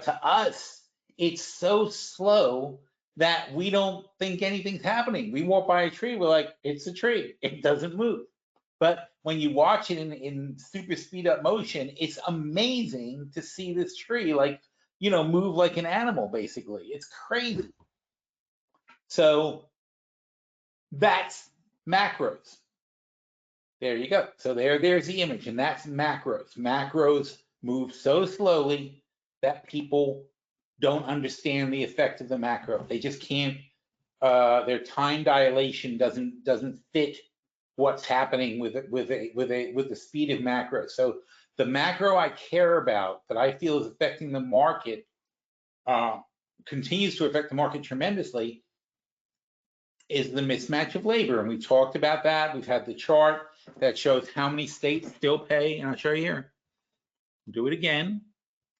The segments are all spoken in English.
to us, it's so slow that we don't think anything's happening. We walk by a tree, we're like, it's a tree, it doesn't move. But when you watch it in super speed up motion, it's amazing to see this tree like, move like an animal, basically. It's crazy. So that's macros. There you go. So there's the image, and that's macros. Macros move so slowly that people don't understand the effect of the macro. They just can't. Their time dilation doesn't fit what's happening with the speed of macro. So the macro I care about, that I feel is affecting the market, continues to affect the market tremendously, is the mismatch of labor. And we talked about that. We've had the chart that shows how many states still pay, and I'll show you here. Do it again,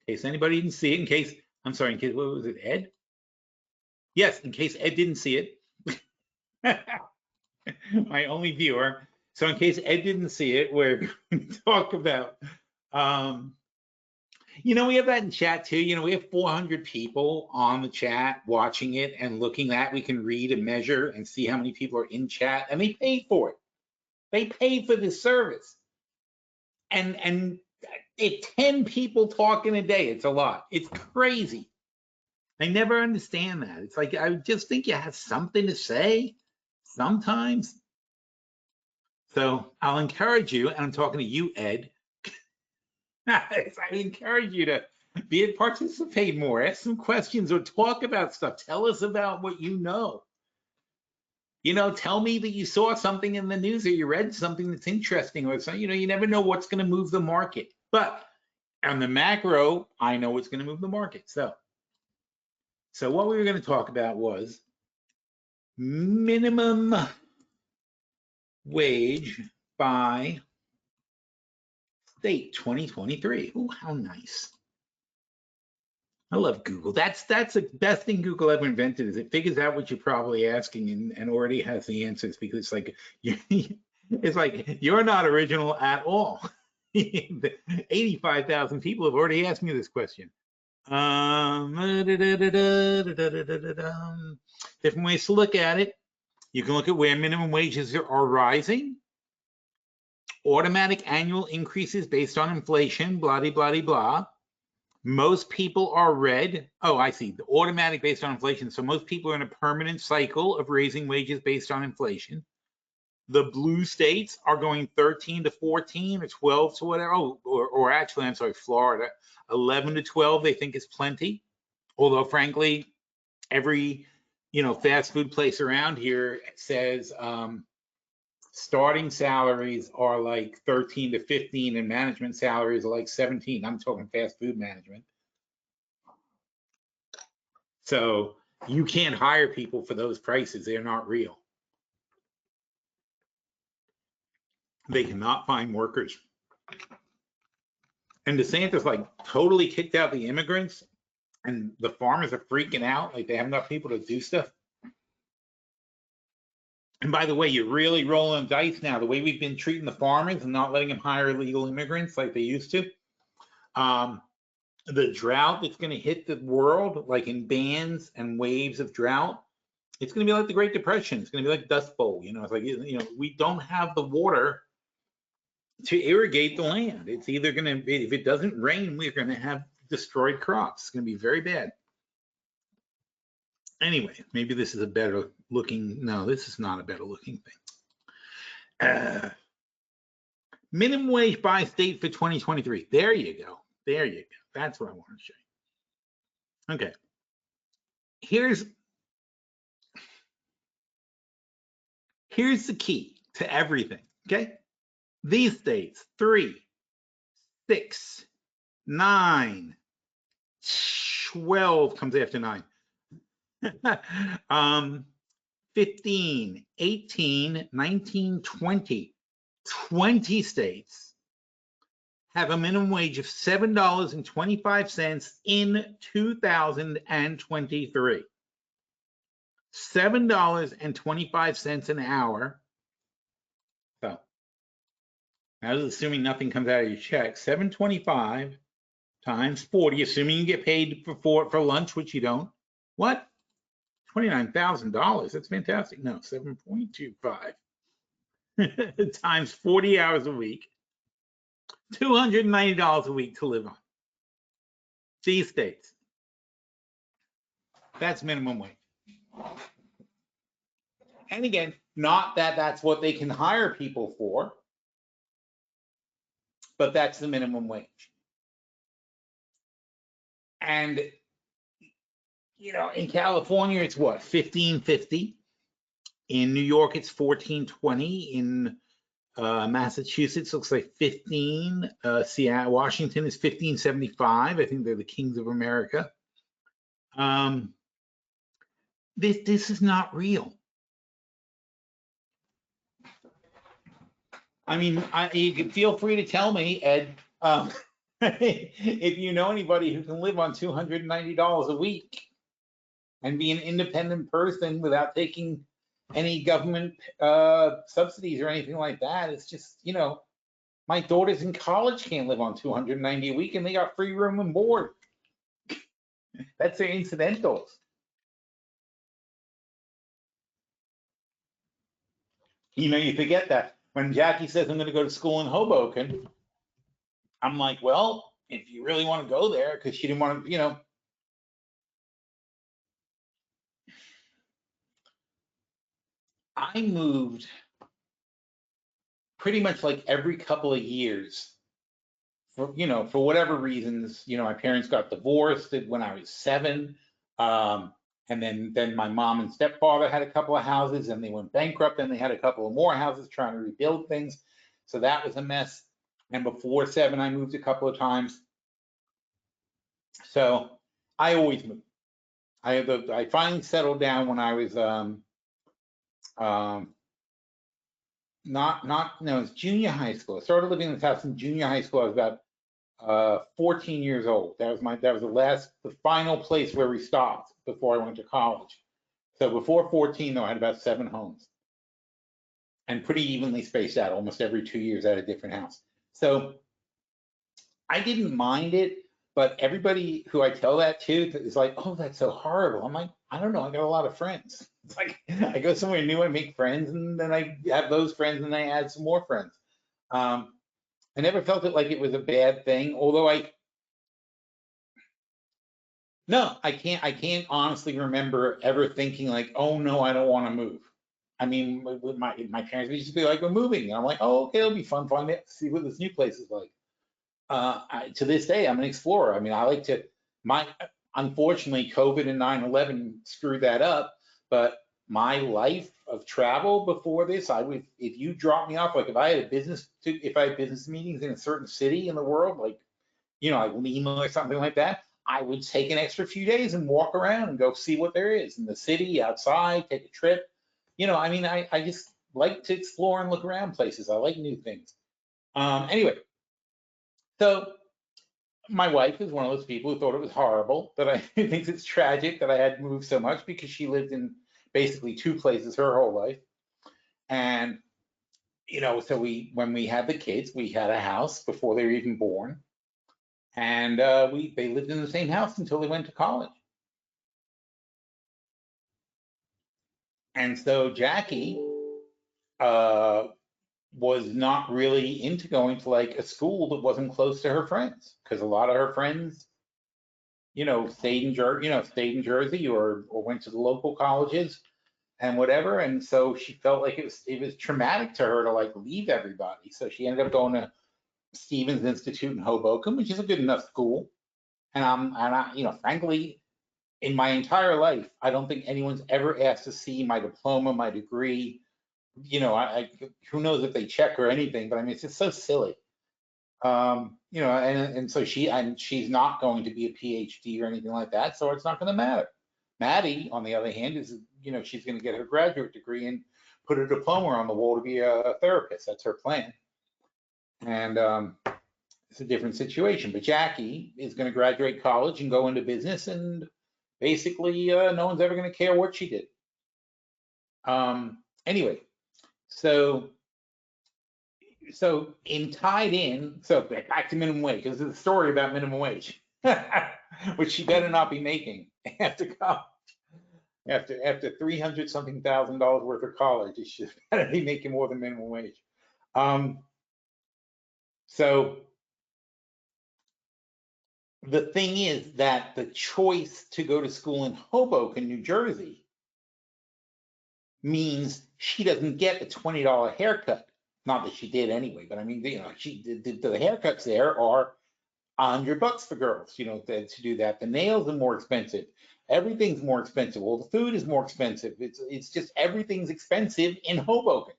in case anybody didn't see it, I'm sorry, in case, what was it, Ed? Yes, in case Ed didn't see it. My only viewer. So in case Ed didn't see it, we're going to talk about, we have that in chat too. We have 400 people on the chat watching it and looking at it. We can read and measure and see how many people are in chat, and they paid for it. They paid for this service. And if 10 people talking a day, it's a lot. It's crazy. I never understand that. It's like, I just think you have something to say sometimes. So I'll encourage you, and I'm talking to you, Ed. I encourage you to participate more, ask some questions, or talk about stuff. Tell us about what you know. Tell me that you saw something in the news or you read something that's interesting, or something. You never know what's going to move the market. But on the macro, I know what's going to move the market. So what we were going to talk about was minimum wage by state 2023. Oh, how nice. I love Google. That's the best thing Google ever invented, is it figures out what you're probably asking and already has the answers, because it's like you're not original at all. 85,000 people have already asked me this question. Different ways to look at it. You can look at where minimum wages are rising. Automatic annual increases based on inflation, blah, blah, blah, blah. Most people are red. Oh, I see. The automatic based on inflation. So most people are in a permanent cycle of raising wages based on inflation. The blue states are going 13 to 14 or 12 to whatever. Oh, or actually, I'm sorry, Florida, 11 to 12 they think is plenty. Although, frankly, every fast food place around here says starting salaries are like 13 to 15 and management salaries are like 17. I'm talking fast food management. So you can't hire people for those prices. They're not real. They cannot find workers. And DeSantis totally kicked out the immigrants, and the farmers are freaking out. Like, they have enough people to do stuff. And by the way, you're really rolling dice now. The way we've been treating the farmers and not letting them hire illegal immigrants like they used to. The drought that's going to hit the world, like in bands and waves of drought, it's going to be like the Great Depression. It's going to be like Dust Bowl. It's like, we don't have the water to irrigate the land. It's either going to be, if it doesn't rain, we're going to have destroyed crops. It's going to be very bad. Anyway, maybe this is a better looking, no, this is not a better looking thing. Minimum wage by state for 2023. There you go. There you go. That's what I want to show you. Okay. Here's the key to everything. Okay. These states, 3, 6, 9, 12 comes after 9. 15, 18, 19, 20. 20 states have a minimum wage of $7.25 in 2023. $7.25 an hour. So, I was assuming nothing comes out of your check. $7.25 times 40, assuming you get paid for lunch, which you don't. What? $29,000. That's fantastic. No, 7.25 times 40 hours a week. $290 a week to live on. These days. That's minimum wage. And again, not that that's what they can hire people for, but that's the minimum wage. And, you know, in California, it's what, $15.50. In New York, it's $14.20. In Massachusetts, looks like 15. Seattle, Washington is $15.75. I think they're the kings of America. This is not real. I mean, you can feel free to tell me, Ed, if you know anybody who can live on $290 a week and be an independent person without taking any government subsidies or anything like that. It's just, you know, my daughters in college can't live on $290 a week and they got free room and board. That's their incidentals. You know, you forget that. When Jackie says, I'm going to go to school in Hoboken, I'm like, well, if you really want to go there, because she didn't want to, you know. I moved pretty much like every couple of years for, you know, for whatever reasons. You know, my parents got divorced when I was 7. And then my mom and stepfather had a couple of houses and they went bankrupt and they had a couple of more houses trying to rebuild things. So that was a mess. And before 7, I moved a couple of times. So I always moved. I finally settled down when I was it's junior high school. I started living in this house in junior high school. I was about 14 years old. That was the final place where we stopped before I went to college. So before 14, though, I had about 7 homes and pretty evenly spaced out. Almost every 2 years, I had a different house. So I didn't mind it, but everybody who I tell that to is like, "Oh, that's so horrible." I'm like, I don't know. I got a lot of friends. It's like I go somewhere new and make friends, and then I have those friends, and I add some more friends. I never felt it like it was a bad thing, although I can't honestly remember ever thinking like, oh no, I don't want to move. I mean, my parents would just be like, we're moving. And I'm like, oh, okay, it'll be fun to see what this new place is like. To this day, I'm an explorer. I mean, I like to, unfortunately, COVID and 9/11 screwed that up, but my life of travel before this, if you drop me off, like if I had business meetings in a certain city in the world, like, you know, like Lima or something like that, I would take an extra few days and walk around and go see what there is in the city, outside, take a trip. You know, I mean, I just like to explore and look around places. I like new things. Anyway, so my wife is one of those people who thought it was horrible, that who thinks it's tragic that I had moved so much, because she lived in basically 2 places her whole life. And, you know, so when we had the kids, we had a house before they were even born. And they lived in the same house until they went to college. And so Jackie was not really into going to like a school that wasn't close to her friends, because a lot of her friends, you know, stayed in Jersey or went to the local colleges and whatever. And so she felt like it was traumatic to her to like leave everybody. So she ended up going to Stevens Institute in Hoboken, which is a good enough school. And I, you know, frankly, in my entire life, I don't think anyone's ever asked to see my diploma, my degree. You know, who knows if they check or anything, but I mean, it's just so silly. You know, and so she's not going to be a PhD or anything like that, so it's not going to matter. Maddie, on the other hand, is, you know, she's going to get her graduate degree and put a diploma on the wall to be a therapist. That's her plan. And it's a different situation. But Jackie is going to graduate college and go into business, and basically no one's ever going to care what she did. Anyway, so so tied in, so back to minimum wage. This is a story about minimum wage, which she better not be making after college. After 300 something thousand dollars worth of college, she should better be making more than minimum wage. So the thing is that the choice to go to school in Hoboken, New Jersey, means she doesn't get a $20 haircut. Not that she did anyway, but I mean, the haircuts there are $100 for girls, to do that. The nails are more expensive. Everything's more expensive. Well, the food is more expensive. It's just everything's expensive in Hoboken.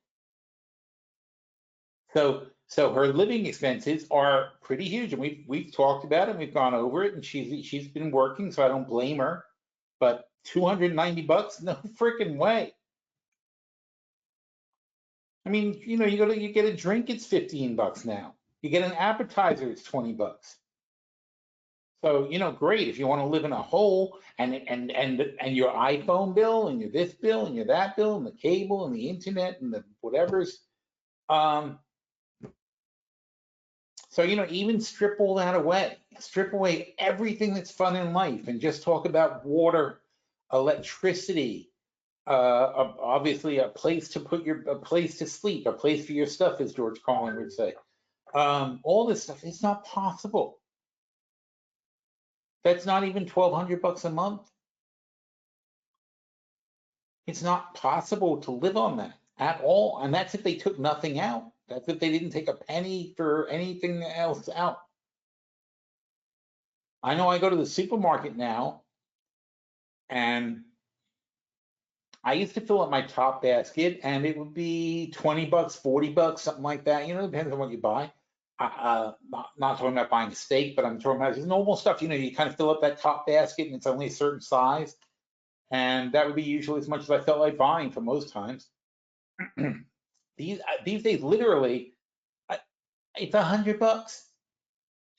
So her living expenses are pretty huge, and we've talked about it. We've gone over it, and she's been working, so I don't blame her. But $290, no freaking way. I mean, you get a drink, it's $15 now. You get an appetizer, it's $20. So, great if you want to live in a hole, and your iPhone bill and your this bill and your that bill and the cable and the internet and the whatever's. So, even strip all that away, strip away everything that's fun in life and just talk about water, electricity, obviously a place to a place to sleep, a place for your stuff, as George Carlin would say. All this stuff, it's not possible. That's not even $1,200 a month. It's not possible to live on that at all. And that's if they took nothing out. That's if they didn't take a penny for anything else out. I know I go to the supermarket now, and I used to fill up my top basket, and it would be $20, $40, something like that. Depends on what you buy. Not talking about buying a steak, but I'm talking about just normal stuff. You kind of fill up that top basket, and it's only a certain size, and that would be usually as much as I felt like buying for most times. These days, literally, it's $100.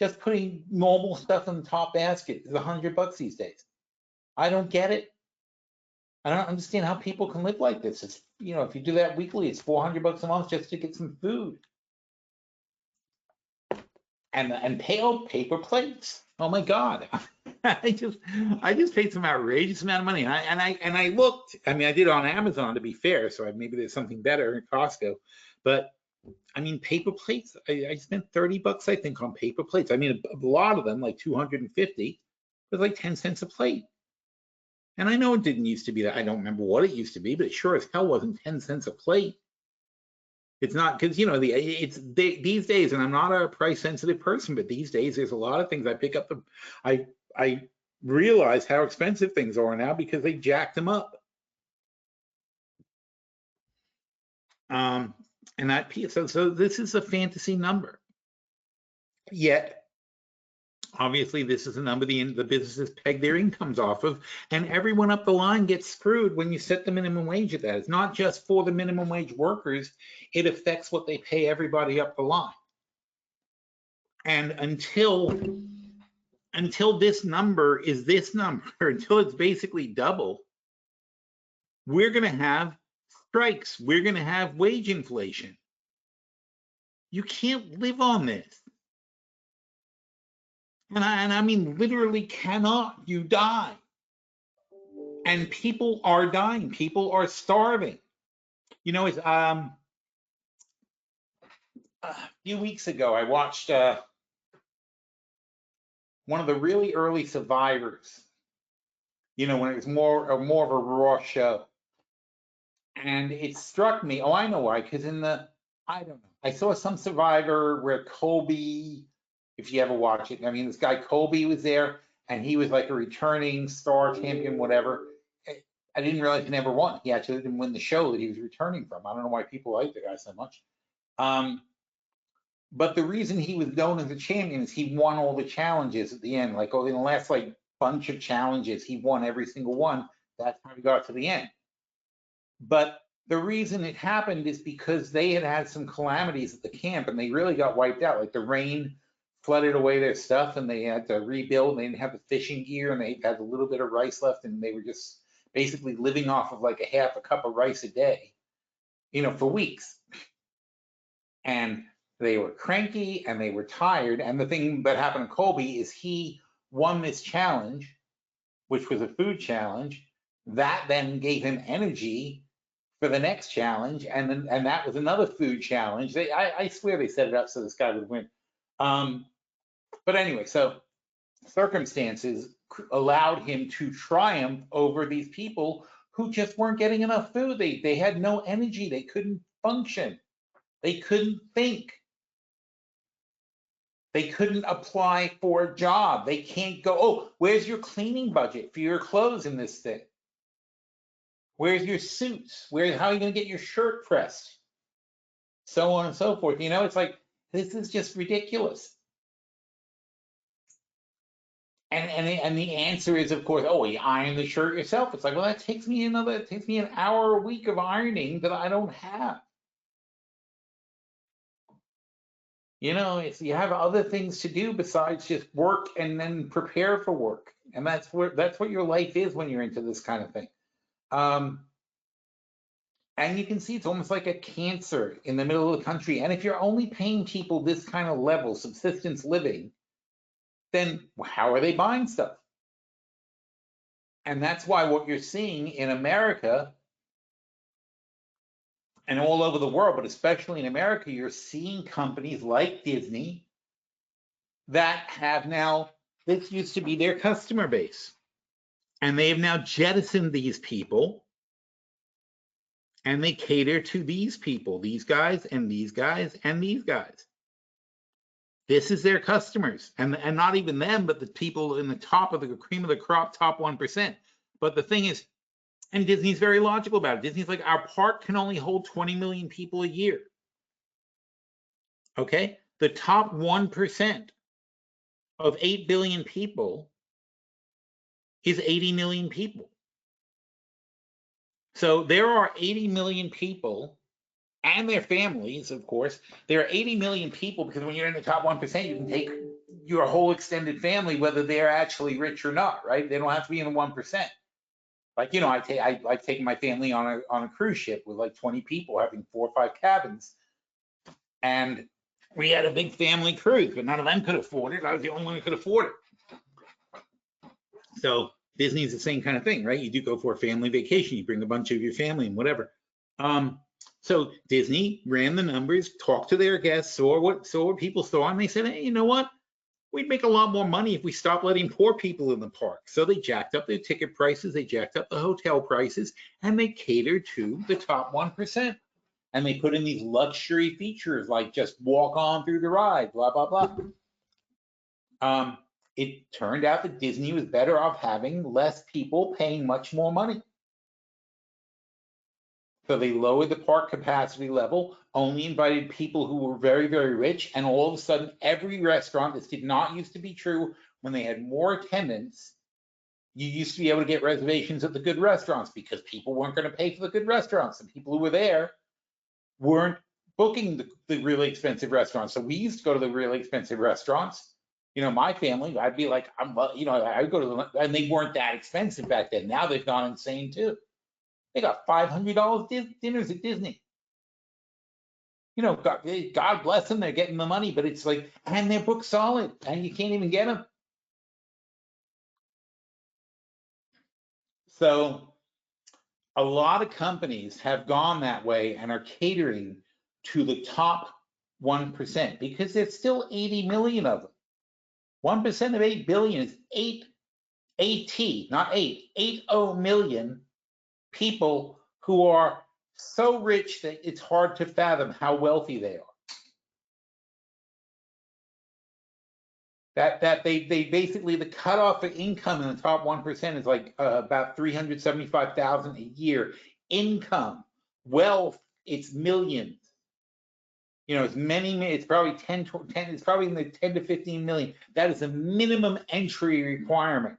Just putting normal stuff in the top basket is $100 these days. I don't get it. I don't understand how people can live like this. It's, if you do that weekly, it's $400 a month just to get some food. And paper plates. Oh my God. I just paid some outrageous amount of money. And I looked, I mean, I did it on Amazon, to be fair, so maybe there's something better at Costco. But I mean, paper plates, I spent $30, I think, on paper plates. I mean, a lot of them, like 250, was like 10 cents a plate. And I know it didn't used to be that. I don't remember what it used to be, but it sure as hell wasn't 10 cents a plate. It's not, because these days, and I'm not a price sensitive person, but these days there's a lot of things I pick up. I realize how expensive things are now because they jacked them up. And that piece, so this is a fantasy number. Yet, obviously, this is a number the businesses peg their incomes off of, and everyone up the line gets screwed when you set the minimum wage at that. It's not just for the minimum wage workers, it affects what they pay everybody up the line. And until this number is this number, until it's basically double, we're going to have strikes. We're going to have wage inflation. You can't live on this. And I mean, literally cannot. You die. And people are dying. People are starving. It's a few weeks ago, I watched one of the really early Survivors. When it was more of a raw show, and it struck me. Oh, I know why. Because I don't know. I saw some Survivor where Colby, if you ever watch it, I mean, this guy Colby was there, and he was like a returning star champion, whatever. I didn't realize he never won. He actually didn't win the show that he was returning from. I don't know why people like the guy so much. But the reason he was known as a champion is he won all the challenges at the end. Like, in the last bunch of challenges, he won every single one. That's how he got to the end. But the reason it happened is because they had some calamities at the camp, and they really got wiped out. Like the rain flooded away their stuff, and they had to rebuild. They didn't have the fishing gear, and they had a little bit of rice left, and they were just basically living off of like a half a cup of rice a day, for weeks. And They were cranky and they were tired. And the thing that happened to Colby is he won this challenge, which was a food challenge. That then gave him energy for the next challenge, and that was another food challenge. I swear they set it up so this guy would win. But anyway, so circumstances allowed him to triumph over these people who just weren't getting enough food. They had no energy. They couldn't function. They couldn't think. They couldn't apply for a job. They can't go, oh, where's your cleaning budget for your clothes in this thing? Where's your suits? How are you going to get your shirt pressed? So on and so forth. You know, it's like, this is just ridiculous. And the answer is, of course, oh, you iron the shirt yourself. It's like, well, it takes me an hour a week of ironing that I don't have. You know, you have other things to do besides just work and then prepare for work. And that's what your life is when you're into this kind of thing. And you can see it's almost like a cancer in the middle of the country. And if you're only paying people this kind of level, subsistence living, then how are they buying stuff? And that's why what you're seeing in America and all over the world, but especially in America, you're seeing companies like Disney that have now, this used to be their customer base. And they have now jettisoned these people and they cater to these people, these guys and these guys and these guys. This is their customers, and not even them, but the people in the top of the cream of the crop, top 1%. But the thing is, and Disney's very logical about it. Disney's like, our park can only hold 20 million people a year. Okay? The top 1% of 8 billion people is 80 million people. So there are 80 million people and their families, of course. There are 80 million people because when you're in the top 1%, you can take your whole extended family, whether they're actually rich or not, right? They don't have to be in the 1%. Like, you know, I've taken my family on a cruise ship with like 20 people, having 4 or 5 cabins. And we had a big family cruise, but none of them could afford it. I was the only one who could afford it. So Disney's the same kind of thing, right? You do go for a family vacation, you bring a bunch of your family and whatever. So Disney ran the numbers, talked to their guests, saw what people saw, and they said, hey, you know what? We'd make a lot more money if we stopped letting poor people in the park. So they jacked up their ticket prices, they jacked up the hotel prices, and they catered to the top 1%. And they put in these luxury features like just walk on through the ride, blah, blah, blah. It turned out that Disney was better off having less people paying much more money. So they lowered the park capacity level, only invited people who were very, very rich, and all of a sudden, every restaurant, this did not used to be true when they had more attendance, you used to be able to get reservations at the good restaurants because people weren't going to pay for the good restaurants. The people who were there weren't booking the really expensive restaurants. So we used to go to the really expensive restaurants. You know, my family, I'd be like, I'd go to them, and they weren't that expensive back then. Now they've gone insane too. They got $500 dinners at Disney. You know, God bless them, they're getting the money, but it's like, and they're booked solid, and you can't even get them. So a lot of companies have gone that way and are catering to the top 1% because there's still 80 million of them. 1% of 8 billion is 80 million people who are so rich that it's hard to fathom how wealthy they are. That they basically, the cutoff for income in the top 1% is like about 375,000 a year. Income, wealth, it's millions. You know, it's probably 10, it's probably in the 10 to 15 million. That is a minimum entry requirement.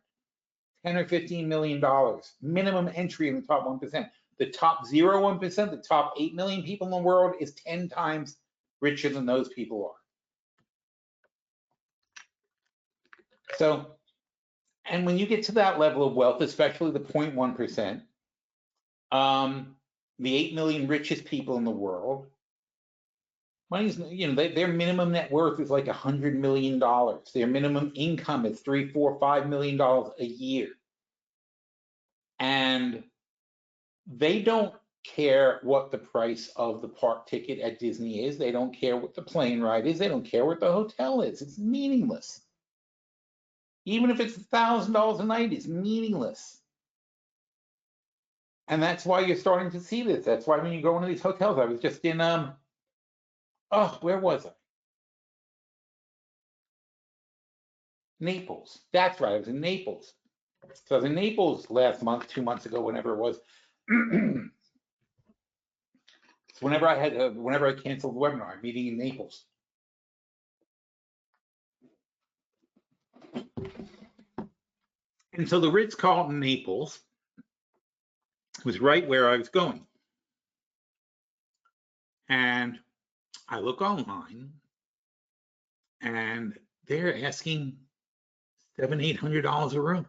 10 or 15 million dollars minimum entry in the top 1%. The top 0.1%, the top 8 million people in the world is 10 times richer than those people are. So, and when you get to that level of wealth, especially the 0.1%, the 8 million richest people in the world, Money's, you know, their minimum net worth is like $100 million. Their minimum income is $3, $4, $5 million a year. And they don't care what the price of the park ticket at Disney is. They don't care what the plane ride is. They don't care what the hotel is. It's meaningless. Even if it's $1,000 a night, it's meaningless. And that's why you're starting to see this. That's why when you go into these hotels, I was just in, where was I? Naples. That's right, I was in Naples. So I was in Naples last month, 2 months ago, whenever it was. So whenever I canceled the webinar, I'm meeting in Naples. And so the Ritz-Carlton Naples was right where I was going. And I look online and they're asking $700, $800 a room.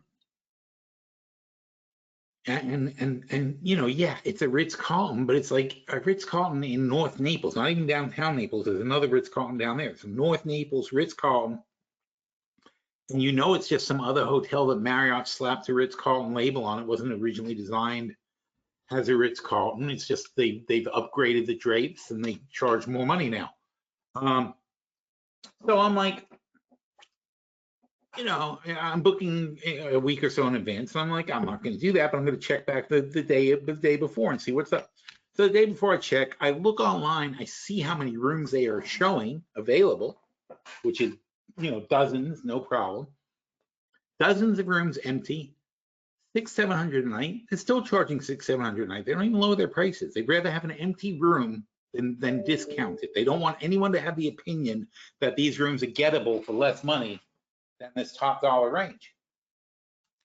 And you know, yeah, it's a Ritz-Carlton, but it's like a Ritz-Carlton in North Naples, not even downtown Naples. There's another Ritz-Carlton down there. It's North Naples, Ritz-Carlton. And you know, it's just some other hotel that Marriott slapped a Ritz-Carlton label on. It wasn't originally designed as a Ritz-Carlton. It's just they've upgraded the drapes and they charge more money now. So I'm like, you know, I'm booking a week or so in advance. And I'm like, I'm not going to do that, but I'm going to check back the day before and see what's up. So the day before I check, I look online, I see how many rooms they are showing available, which is, you know, dozens, no problem. Dozens of rooms empty, $600, $700 a night. They're still charging $600, $700 a night. They don't even lower their prices. They'd rather have an empty room than discount it. They don't want anyone to have the opinion that these rooms are gettable for less money than this top dollar range.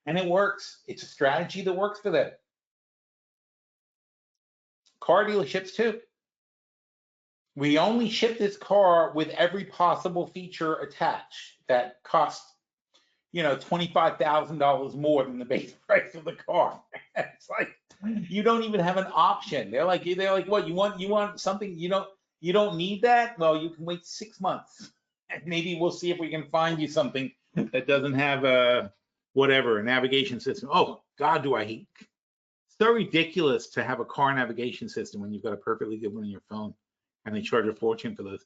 And it works. It's a strategy that works for them. Car dealerships too. We only ship this car with every possible feature attached that costs, you know, $25,000 more than the base price of the car. It's like, you don't even have an option. They're like, what, you want something, you don't need that? Well, you can wait 6 months. And maybe we'll see if we can find you something that doesn't have a navigation system. Oh God, do I hate. So ridiculous to have a car navigation system when you've got a perfectly good one on your phone, and they charge a fortune for those.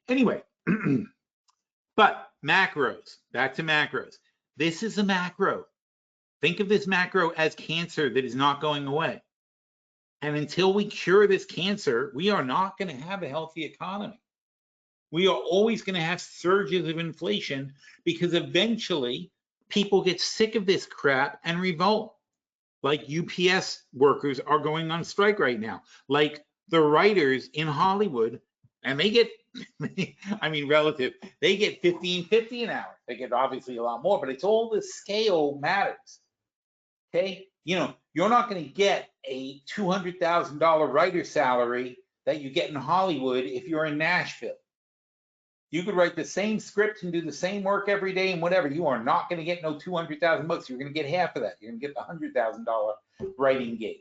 Anyway, but macros, back to macros. This is a macro. Think of this macro as cancer that is not going away. And until we cure this cancer, we are not going to have a healthy economy. We are always going to have surges of inflation because eventually people get sick of this crap and revolt. Like UPS workers are going on strike right now. Like the writers in Hollywood, and they get, I mean, relative, they get $15.50 an hour. They get obviously a lot more, but it's all the scale matters. Okay, you know, you're not going to get a $200,000 writer salary that you get in Hollywood if you're in Nashville. You could write the same script and do the same work every day and whatever. You are not going to get no 200,000 bucks. You're going to get half of that. You're going to get the $100,000 writing gig.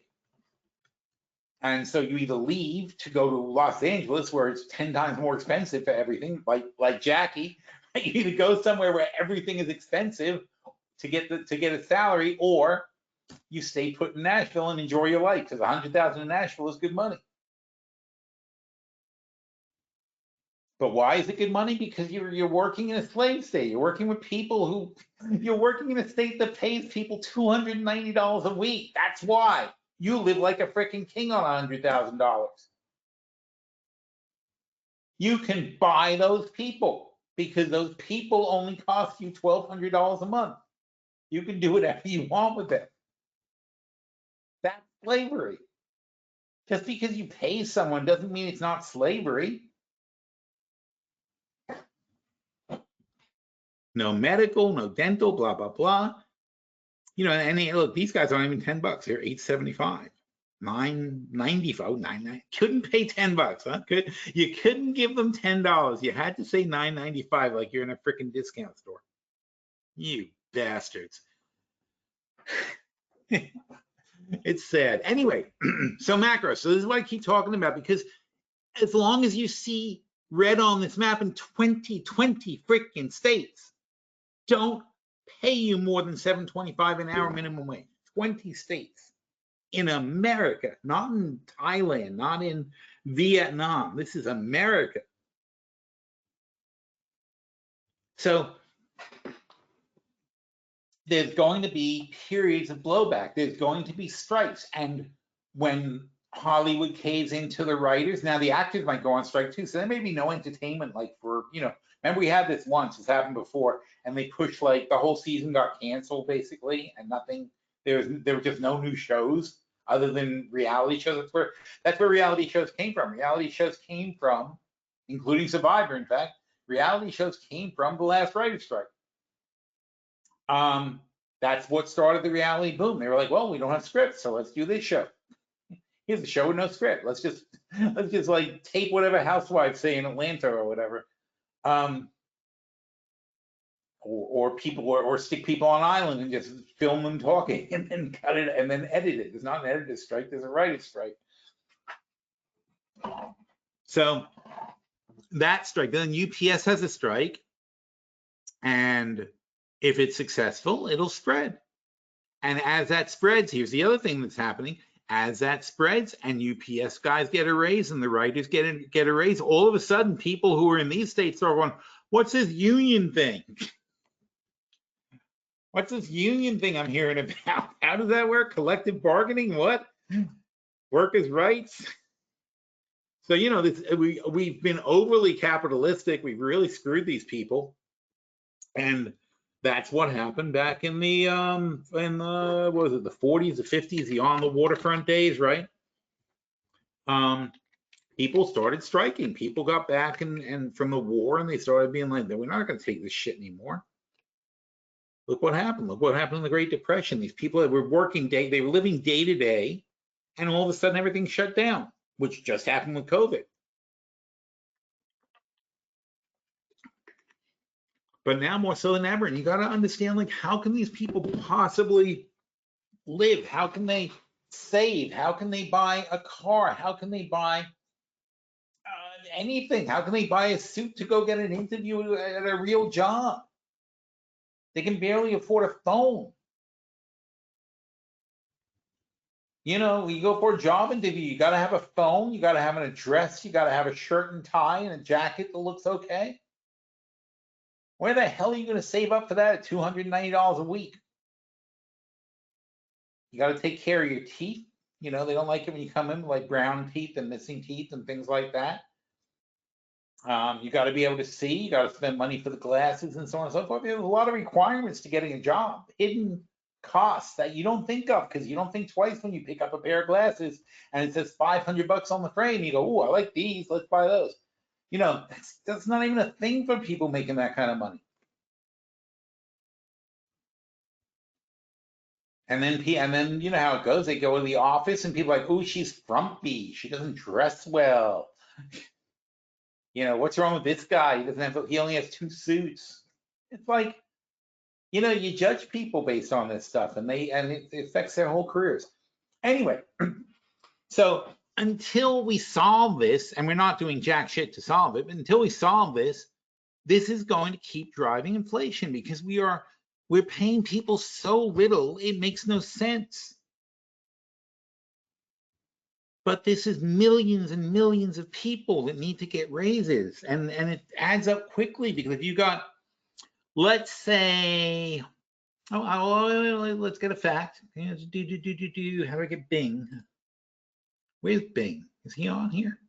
And so you either leave to go to Los Angeles where it's 10 times more expensive for everything, like Jackie. You either go somewhere where everything is expensive to get a salary, or you stay put in Nashville and enjoy your life, because 100,000 in Nashville is good money. But why is it good money? Because you're working in a slave state. You're working with people you're working in a state that pays people $290 a week. That's why you live like a freaking king on $100,000. You can buy those people because those people only cost you $1,200 a month. You can do whatever you want with them. That's slavery. Just because you pay someone doesn't mean it's not slavery. No medical, no dental, blah, blah, blah. You know, and look, these guys aren't even $10. They're $875, $995, $99. Couldn't pay $10, huh? You couldn't give them $10. You had to say $995 like you're in a freaking discount store. You bastards. It's sad. Anyway, so macro. So this is what I keep talking about, because as long as you see red on this map in 20 freaking states don't pay you more than $7.25 an hour minimum wage. 20 states in America, not in Thailand, not in Vietnam. This is America. So there's going to be periods of blowback. There's going to be strikes. And when Hollywood caves into the writers, now the actors might go on strike too. So there may be no entertainment, like for, remember we had this once, it's happened before, and they pushed, like, the whole season got canceled basically, and nothing, there were just no new shows other than reality shows. That's where reality shows came from. Reality shows came from, including Survivor, in fact, reality shows came from the last writer's strike. That's what started the reality boom. They were like, well, we don't have scripts, so let's do this show. Here's a show with no script. Let's just like tape whatever housewives say in Atlanta or whatever. Or stick people on island and just film them talking and then cut it and then edit it. There's not an editor's strike, there's a writer's strike. So that strike, then UPS has a strike, and if it's successful, it'll spread. And as that spreads, here's the other thing that's happening. As that spreads and UPS guys get a raise and the writers get a raise, all of a sudden people who are in these states are going, what's this union thing? What's this union thing I'm hearing about? How does that work? Collective bargaining? What? Workers' rights? So, we've been overly capitalistic. We've really screwed these people. And that's what happened back in the what was it, the 40s, the 50s, the on the waterfront days, right? People started striking. People got back and from the war, and they started being like, we're not going to take this shit anymore. Look what happened. Look what happened in the Great Depression. These people that were working they were living day to day, and all of a sudden everything shut down, which just happened with COVID. But now more so than ever, and you got to understand, like, how can these people possibly live? How can they save? How can they buy a car? How can they buy anything? How can they buy a suit to go get an interview at a real job? They can barely afford a phone. You go for a job interview, you got to have a phone, you got to have an address, you got to have a shirt and tie and a jacket that looks okay. Where the hell are you going to save up for that at $290 a week? You got to take care of your teeth. They don't like it when you come in with like brown teeth and missing teeth and things like that. You got to be able to see. You got to spend money for the glasses and so on and so forth. There's a lot of requirements to getting a job, hidden costs that you don't think of because you don't think twice when you pick up a pair of glasses and it says $500 on the frame. You go, oh, I like these. Let's buy those. That's not even a thing for people making that kind of money. And then you know how it goes. They go in the office and people are like, oh, she's frumpy. She doesn't dress well. What's wrong with this guy? He only has 2 suits. It's like, you judge people based on this stuff, and it affects their whole careers. Anyway, so until we solve this, and we're not doing jack shit to solve it, but until we solve this, this is going to keep driving inflation because we're paying people so little, it makes no sense. But this is millions and millions of people that need to get raises, and it adds up quickly because if you got, let's say, let's get a fact. How do I get Bing? Where's Bing? Is he on here?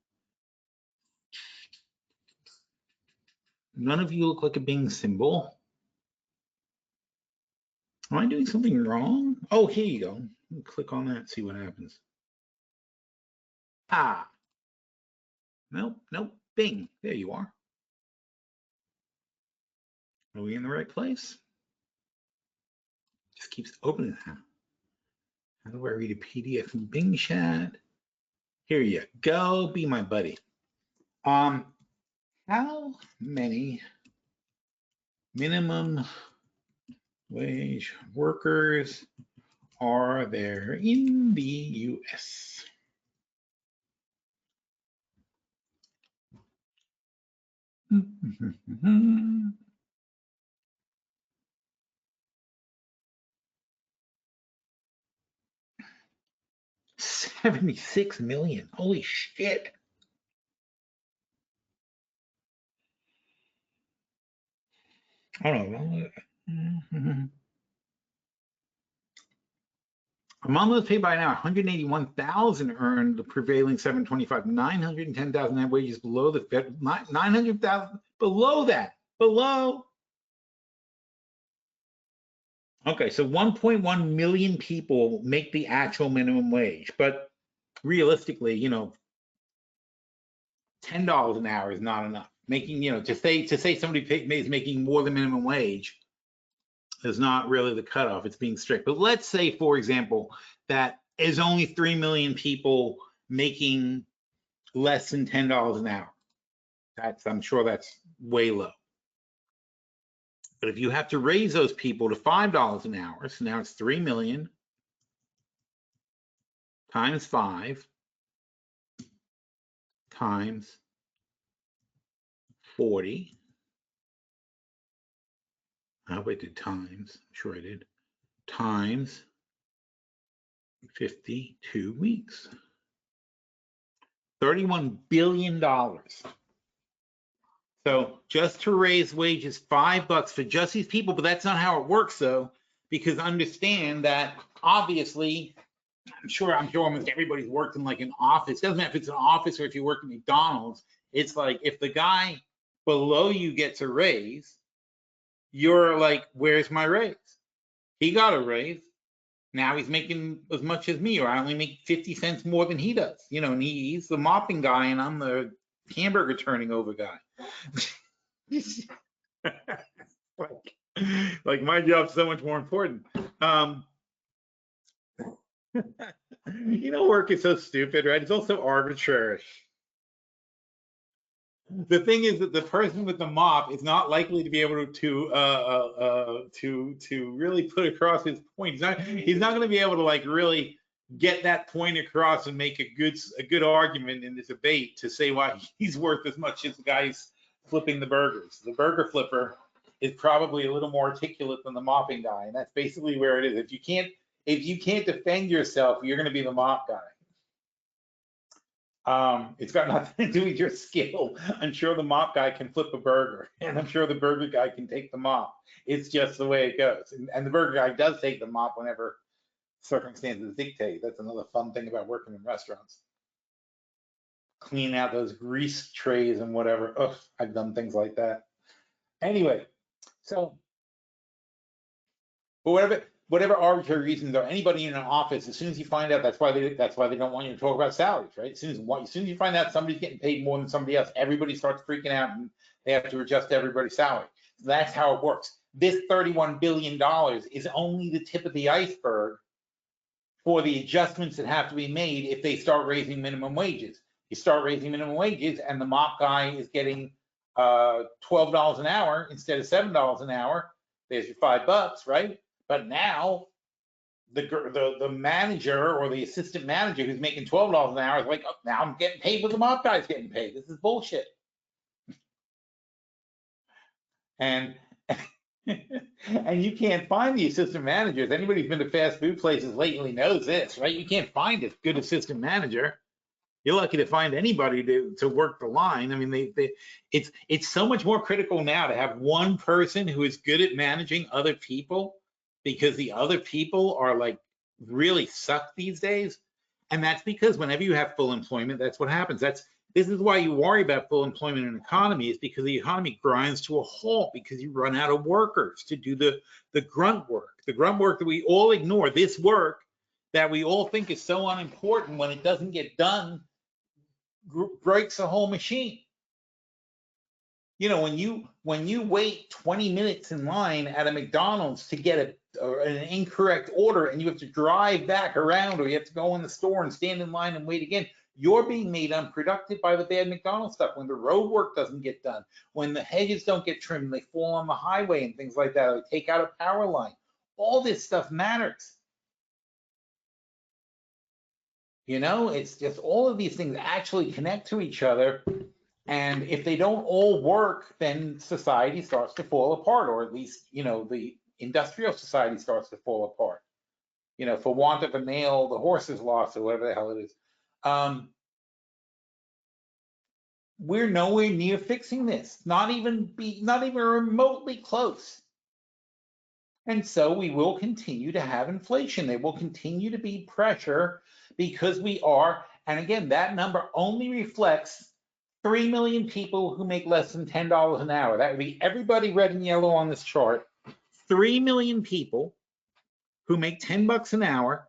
None of you look like a Bing symbol. Am I doing something wrong? Oh, here you go. Click on that, see what happens. Ah. Nope, Bing. There you are. Are we in the right place? Just keeps opening. How do I read a PDF from Bing chat? Here you go. Be my buddy. How many minimum wage workers are there in the US? $76 million. Holy shit. I don't know. Among those paid by now, 181,000 earned the prevailing 725, 910,000 had wages below the Fed, 900,000 below that, below. Okay, so 1.1 million people make the actual minimum wage, but realistically, $10 an hour is not enough. Making, to say somebody is making more than minimum wage is not really the cutoff. It's being strict. But let's say, for example, that is only 3 million people making less than $10 an hour. I'm sure that's way low. But if you have to raise those people to $5 an hour, so now it's 3 million times 5 times 40. I hope I did times. I'm sure I did. Times 52 weeks. $31 billion. So just to raise wages $5 for just these people, but that's not how it works though, because understand that obviously, I'm sure almost everybody's worked in like an office. Doesn't matter if it's an office or if you work at McDonald's. It's like if the guy below you gets a raise, you're like, where's my raise? He got a raise. Now he's making as much as me, or I only make 50 cents more than he does. And he's the mopping guy and I'm the hamburger turning over guy. like my job's so much more important. Work is so stupid, right? It's also arbitrary. The thing is that the person with the mop is not likely to be able to really put across his point. He's not going to be able to like really get that point across and make a good argument in the debate to say why he's worth as much as the guy's flipping the burgers. The burger flipper is probably a little more articulate than the mopping guy, and that's basically where it is. If you can't defend yourself, you're going to be the mop guy. It's got nothing to do with your skill. I'm sure the mop guy can flip a burger, and I'm sure the burger guy can take the mop. It's just the way it goes. And the burger guy does take the mop whenever circumstances dictate. That's another fun thing about working in restaurants. Clean out those grease trays and whatever. Ugh, I've done things like that. Anyway, so, but whatever arbitrary reasons are, anybody in an office, as soon as you find out, that's why they don't want you to talk about salaries, right? As soon as you find out somebody's getting paid more than somebody else, everybody starts freaking out and they have to adjust everybody's salary. So that's how it works. This $31 billion is only the tip of the iceberg for the adjustments that have to be made if they start raising minimum wages. You start raising minimum wages and the mop guy is getting $12 an hour instead of $7 an hour. There's your $5, right? But now the manager or the assistant manager who's making $12 an hour is like, oh, now I'm getting paid what the mop guy's getting paid. This is bullshit. And and you can't find the assistant managers. Anybody who's been to fast food places lately knows this, right? You can't find a good assistant manager. You're lucky to find anybody to work the line. I mean, it's so much more critical now to have one person who is good at managing other people, because the other people are like really suck these days. And that's because whenever you have full employment, that's what happens. This is why you worry about full employment in an economy, is because the economy grinds to a halt because you run out of workers to do the grunt work. The grunt work that we all ignore, this work that we all think is so unimportant, when it doesn't get done, breaks the whole machine. When you wait 20 minutes in line at a McDonald's to get an incorrect order, and you have to drive back around, or you have to go in the store and stand in line and wait again, you're being made unproductive by the bad McDonald's stuff. When the road work doesn't get done, when the hedges don't get trimmed, they fall on the highway and things like that, or they take out a power line. All this stuff matters. It's just all of these things actually connect to each other. And if they don't all work, then society starts to fall apart, or at least, the industrial society starts to fall apart. For want of a nail, the horse is lost, or whatever the hell it is. We're nowhere near fixing this, not even remotely close. And so we will continue to have inflation. There will continue to be pressure because we are, and again, that number only reflects 3 million people who make less than $10 an hour. That would be everybody red and yellow on this chart. 3 million people who make 10 bucks an hour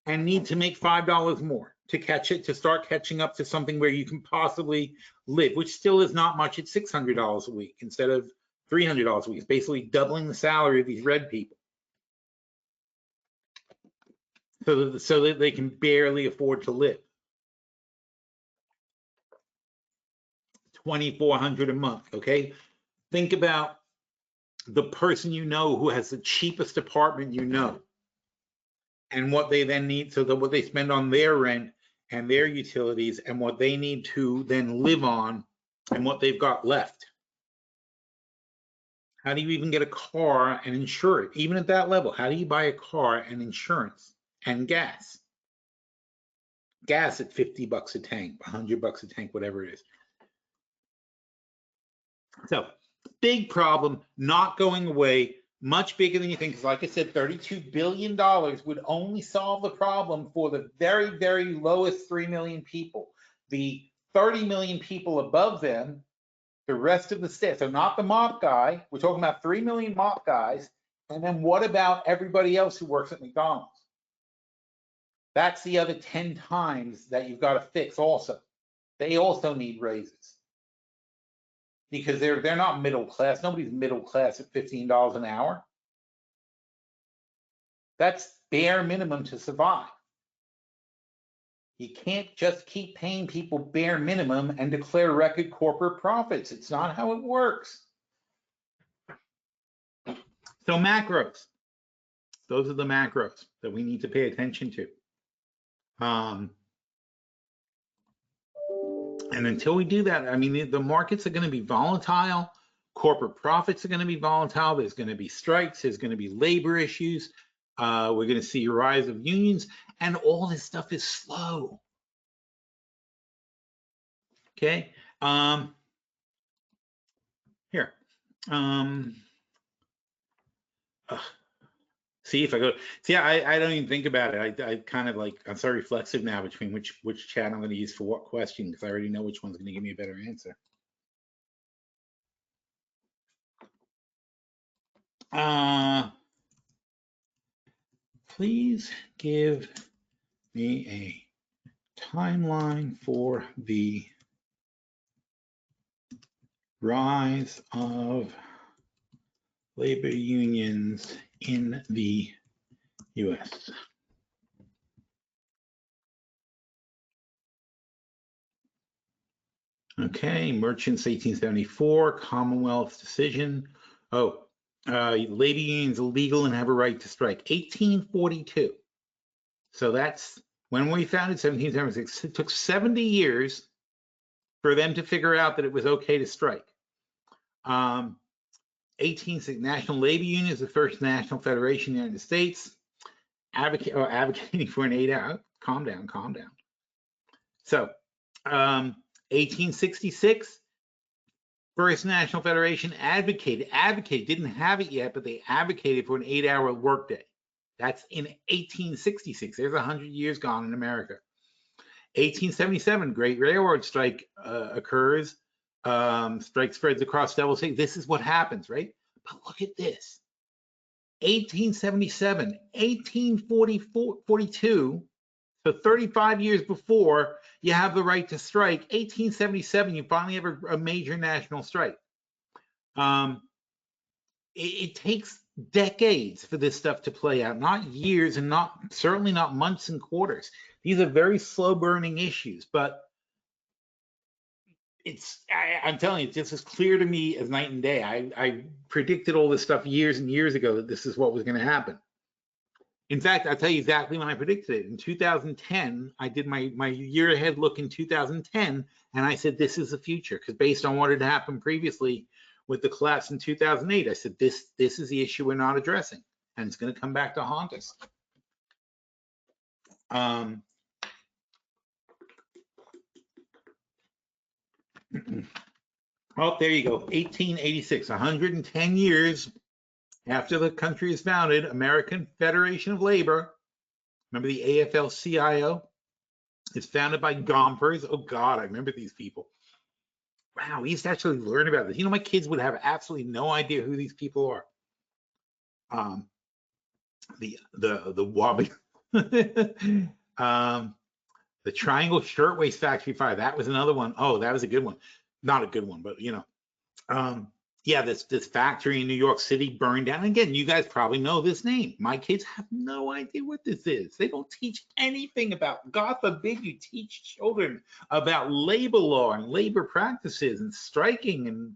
and need to make $5 more to start catching up to something where you can possibly live, which still is not much at $600 a week instead of $300 a week. It's basically doubling the salary of these red people, so that they can barely afford to live. $2,400 a month. Okay, think about the person who has the cheapest apartment and what they then need, so that what they spend on their rent and their utilities and what they need to then live on and what they've got left. How do you even get a car and insure it? Even at that level, how do you buy a car and insurance and gas? Gas at 50 bucks a tank, 100 bucks a tank, whatever it is. So big problem, not going away, much bigger than you think. Because like I said, $32 billion would only solve the problem for the very, very lowest 3 million people. The 30 million people above them, the rest of the state, so not the mop guy, we're talking about 3 million mop guys. And then what about everybody else who works at McDonald's? That's the other 10 times that you've got to fix also. They also need raises, because they're not middle class. Nobody's middle class at $15 an hour. That's bare minimum to survive. You can't just keep paying people bare minimum and declare record corporate profits. It's not how it works. So macros, those are the macros that we need to pay attention to. And until we do that, I mean, the markets are going to be volatile. Corporate profits are going to be volatile. There's going to be strikes. There's going to be labor issues. We're going to see a rise of unions, and all this stuff is slow. Okay. Here. See if I go. See, I don't even think about it. I kind of like, I'm so reflexive now between which chat I'm going to use for what question, because I already know which one's going to give me a better answer. Please give me a timeline for the rise of labor unions in the US. Okay, Merchants 1874, Commonwealth decision. Oh, labor unions are legal and have a right to strike. 1842. So that's when we founded 1776. It took 70 years for them to figure out that it was okay to strike. 1860, National Labor Union is the first national federation in the United States, advocating for an 8-hour. Calm down. So 1866, first national federation advocated, didn't have it yet, but they advocated for an 8-hour workday. That's in 1866. There's 100 years gone in America. 1877, Great Railroad Strike occurs. Strike spreads across several states. This is what happens, right? But look at this. 1877, 1842, so 35 years before you have the right to strike, 1877, you finally have a major national strike. It takes decades for this stuff to play out, not years, and certainly not months and quarters. These are very slow burning issues, but I'm telling you, this is clear to me as night and day. I predicted all this stuff years and years ago that this is what was going to happen. In fact, I'll tell you exactly when I predicted it. In 2010, I did my year ahead look in 2010, and I said, this is the future, because based on what had happened previously with the collapse in 2008, I said, this is the issue we're not addressing, and it's going to come back to haunt us. Oh, there you go, 1886, 110 years after the country is founded, American Federation of Labor, remember the AFL-CIO? It's founded by Gompers. Oh God, I remember these people. Wow, we used to actually learn about this. You know, my kids would have absolutely no idea who these people are. The Wabi, the Triangle Shirtwaist Factory Fire. That was another one. Oh, that was a good one. Not a good one, but you know, yeah, this factory in New York City burned down. And again, you guys probably know this name. My kids have no idea what this is. They don't teach anything about, God forbid you teach children about labor law and labor practices and striking and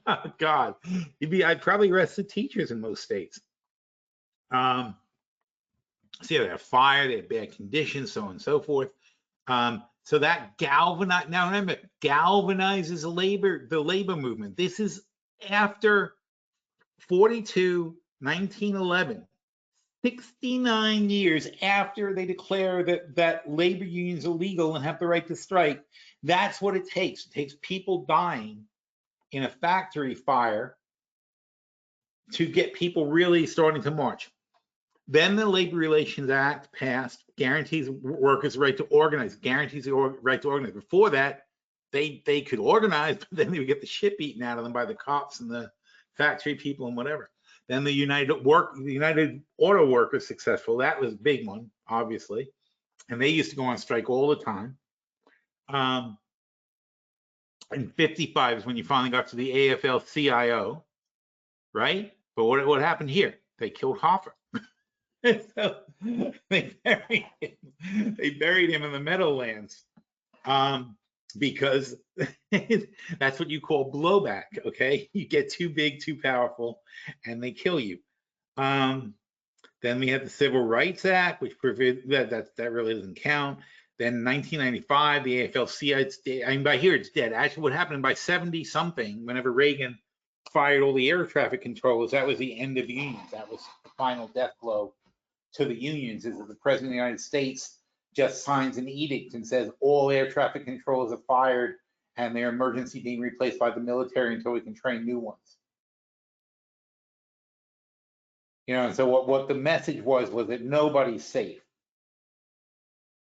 oh God, I'd probably arrest the teachers in most states. So yeah, they have fire, they have bad conditions, so on and so forth. So that galvanizes, now remember, galvanizes the labor movement. This is after 42, 1911, 69 years after they declare that labor unions are legal and have the right to strike. That's what it takes. It takes people dying in a factory fire to get people really starting to march. Then the Labor Relations Act passed, guarantees workers the right to organize, guarantees the right to organize. Before that, they could organize, but then they would get the shit beaten out of them by the cops and the factory people and whatever. Then the United Auto Workers successful. That was a big one, obviously, and they used to go on strike all the time. In 55 is when you finally got to the AFL-CIO, right? But what happened here? They killed Hoffer. So they buried him in the Meadowlands because that's what you call blowback. Okay, you get too big, too powerful, and they kill you. Then we had the Civil Rights Act, which provides that really doesn't count. Then 1995, the AFL-CIO. I mean, by here it's dead. Actually, what happened by 70 something, whenever Reagan fired all the air traffic controllers, that was the end of unions. That was the final death blow to the unions, is that the President of the United States just signs an edict and says all air traffic controllers are fired and their emergency being replaced by the military until we can train new ones. You know, and so what the message was that nobody's safe.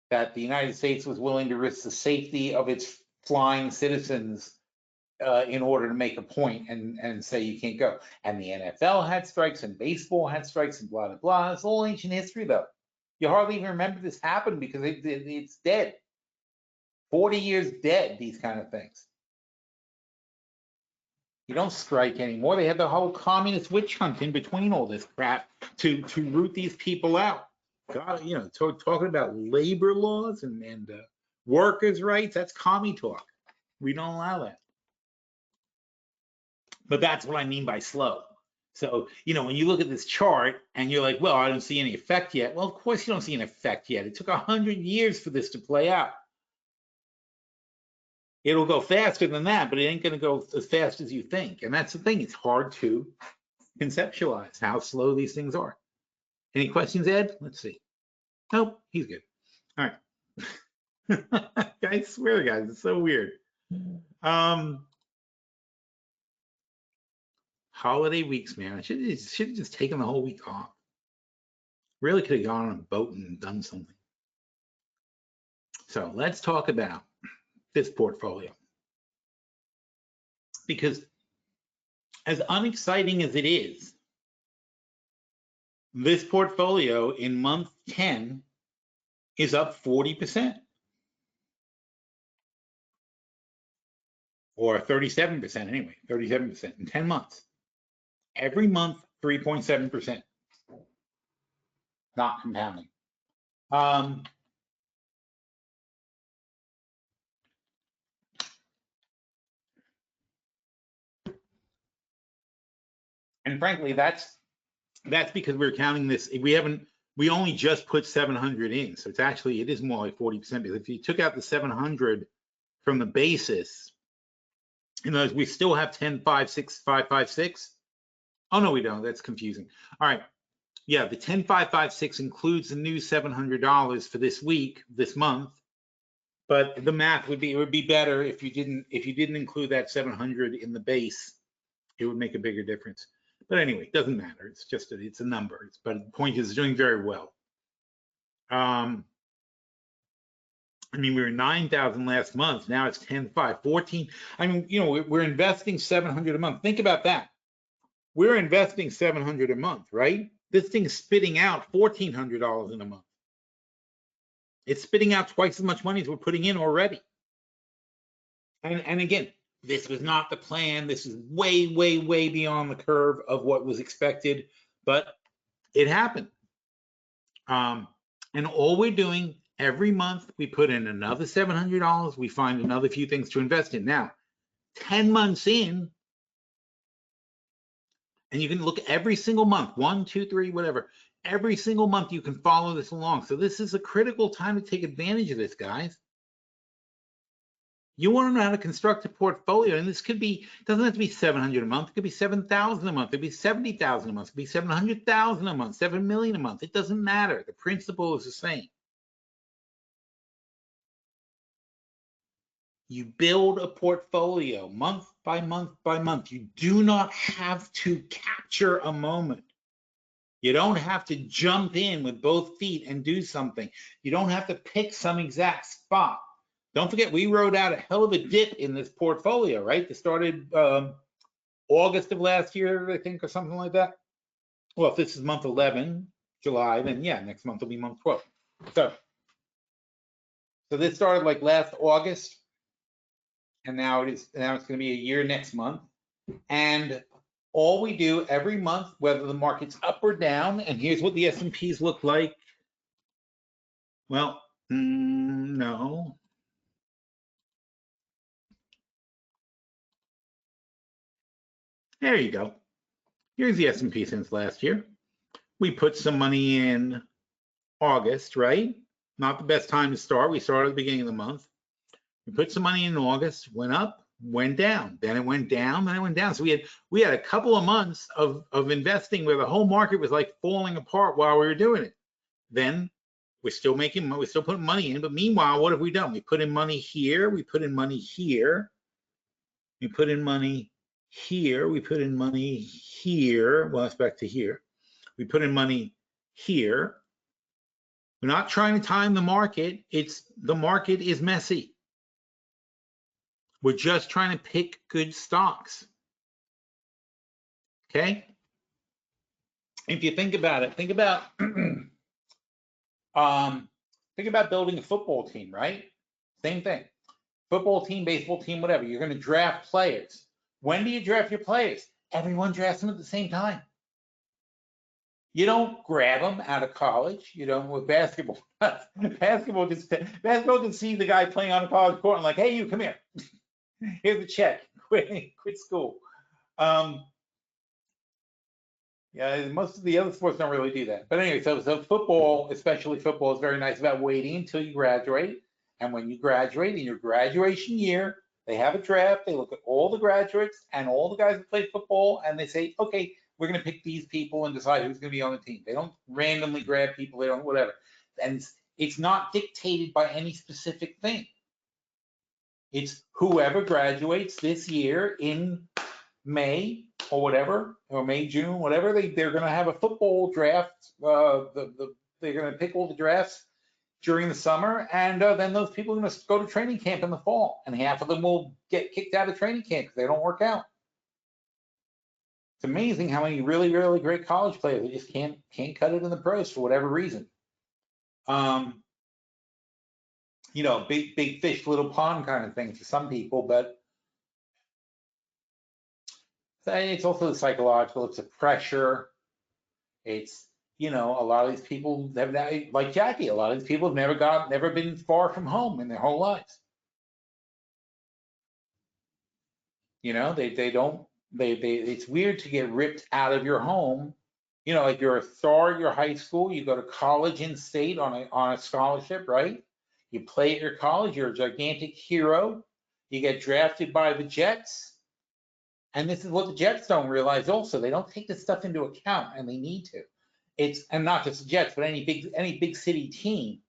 That the United States was willing to risk the safety of its flying citizens in order to make a point and say you can't go. And the NFL had strikes and baseball had strikes and blah, blah, blah. It's all ancient history, though. You hardly even remember this happened because it's dead. 40 years dead, these kind of things. You don't strike anymore. They had the whole communist witch hunt in between all this crap to root these people out. God, you know, talking about labor laws and workers' rights, that's commie talk. We don't allow that. But that's what I mean by slow. So, you know, when you look at this chart and you're like, well, I don't see any effect yet. Well, of course you don't see an effect yet. It took 100 years for this to play out. It'll go faster than that, but it ain't going to go as fast as you think. And that's the thing. It's hard to conceptualize how slow these things are. Any questions, Ed? Let's see. Nope, he's good. All right. I swear, guys, it's so weird. Holiday weeks, man. I should have just taken the whole week off. Really could have gone on a boat and done something. So let's talk about this portfolio. Because as unexciting as it is, this portfolio in month 10 is up 40%. Or 37% anyway, 37% in 10 months. Every month, 3.7%. Not compounding. And frankly, that's That's because we're counting this. We only just put 700 in. So it is more like 40%, because if you took out the 700 from the basis, in other words, we still have 10, 5, 6, 5, 5, 6. Oh, no, we don't. That's confusing. All right. Yeah, the 10, 5, 5, 6 includes the new $700 for this week, this month. But the math would be better if you didn't include that 700 in the base. It would make a bigger difference. But anyway, it doesn't matter. It's just it's a number. But the point is, it's doing very well. I mean, we were 9,000 last month. Now it's 10, 5, 14. I mean, we're investing 700 a month. Think about that. We're investing 700 a month, right? This thing is spitting out $1,400 in a month. It's spitting out twice as much money as we're putting in already. And again, this was not the plan. This is way, way, way beyond the curve of what was expected, but it happened. And all we're doing every month, we put in another $700. We find another few things to invest in. Now, 10 months in, and you can look every single month, 1, 2, 3, whatever. Every single month you can follow this along. So this is a critical time to take advantage of this, guys. You want to know how to construct a portfolio, and this doesn't have to be 700 a month. It could be 7,000 a month. It could be 70,000 a month. It could be 700,000 a month, 7 million a month. It doesn't matter. The principle is the same. You build a portfolio month by month by month. You do not have to capture a moment. You don't have to jump in with both feet and do something. You don't have to pick some exact spot. Don't forget, we rode out a hell of a dip in this portfolio, right? It started August of last year, I think, or something like that. Well, if this is month 11, July, then yeah, next month will be month 12. So this started like last August, and now it's going to be a year next month. And all we do every month, whether the market's up or down, and here's what the S&Ps look like. Well, no. There you go. Here's the S&P since last year. We put some money in August, right? Not the best time to start. We started at the beginning of the month. We put some money in August, went up, went down. Then it went down, then it went down. So we had a couple of months of investing where the whole market was like falling apart while we were doing it. Then we're still putting money in. But meanwhile, what have we done? We put in money here. We put in money here. We put in money here. We put in money here. Well, it's back to here. We put in money here. We're not trying to time the market. The market is messy. We're just trying to pick good stocks. Okay? If you think about it, think about building a football team, right? Same thing. Football team, baseball team, whatever. You're going to draft players. When do you draft your players? Everyone drafts them at the same time. You don't grab them out of college. You don't with basketball. Basketball can see the guy playing on a college court and like, hey, you come here. Here's a check. Quit school. Yeah, most of the other sports don't really do that. But anyway, so football, especially football, is very nice about waiting until you graduate. And when you graduate in your graduation year, they have a draft. They look at all the graduates and all the guys that play football, and they say, okay, we're going to pick these people and decide who's going to be on the team. They don't randomly grab people. They don't whatever. And it's not dictated by any specific thing. It's whoever graduates this year in May or whatever, or May, June, whatever, they're going to have a football draft. They're going to pick all the drafts during the summer, and then those people are going to go to training camp in the fall, and half of them will get kicked out of training camp because they don't work out. It's amazing how many really, really great college players they just can't cut it in the pros for whatever reason. Big fish, little pond kind of thing for some people, but it's also the psychological. It's the pressure. It's a lot of these people have that, like Jackie. A lot of these people have never been far from home in their whole lives. They don't. It's weird to get ripped out of your home You know, like you're a star at your high school, you go to college in state on a scholarship, right? You play at your college, you're a gigantic hero. You get drafted by the Jets. And this is what the Jets don't realize also. They don't take this stuff into account, and they need to. And not just the Jets, but any big city team.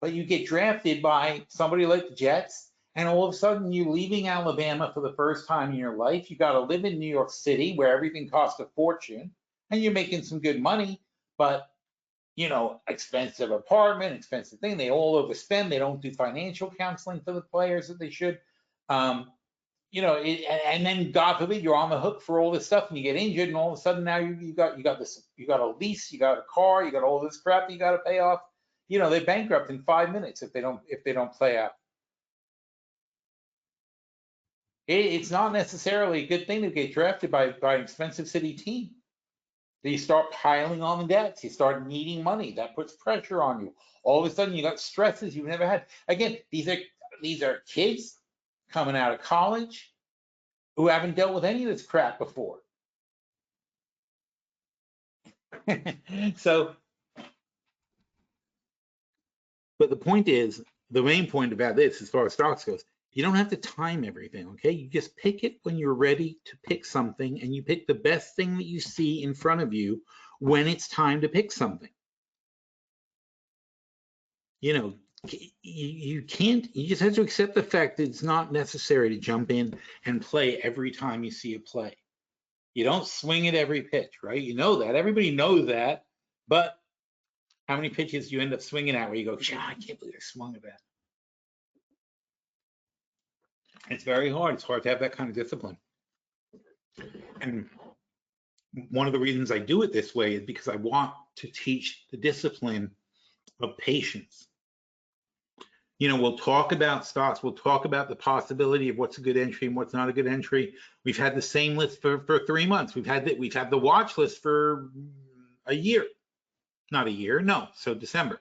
But you get drafted by somebody like the Jets, and all of a sudden you're leaving Alabama for the first time in your life. You got to live in New York City where everything costs a fortune, and you're making some good money, but you know, expensive apartment, expensive thing. They all overspend. They don't do financial counseling for the players that they should. You know, and then God forbid you're on the hook for all this stuff and you get injured, and all of a sudden now you got a lease, you got a car, you got all this crap you got to pay off. You know, they're bankrupt in 5 minutes if they don't play out. It's not necessarily a good thing to get drafted by an expensive city team. You start piling on the debts, you start needing money, that puts pressure on you. All of a sudden you got stresses you've never had. Again, these are kids coming out of college who haven't dealt with any of this crap before. So, but the point is, the main point about this, as far as stocks goes, you don't have to time everything, okay? You just pick it when you're ready to pick something, and you pick the best thing that you see in front of you when it's time to pick something. You know, you can't, you just have to accept the fact that it's not necessary to jump in and play every time you see a play. You don't swing at every pitch, right? You know that. Everybody knows that. But how many pitches do you end up swinging at where you go, I can't believe I swung at that? It's very hard. It's hard to have that kind of discipline. And one of the reasons I do it this way is because I want to teach the discipline of patience. You know, we'll talk about stocks. We'll talk about the possibility of what's a good entry and what's not a good entry. We've had the same list for 3 months. We've had the watch list for a year. Not a year, no. So December.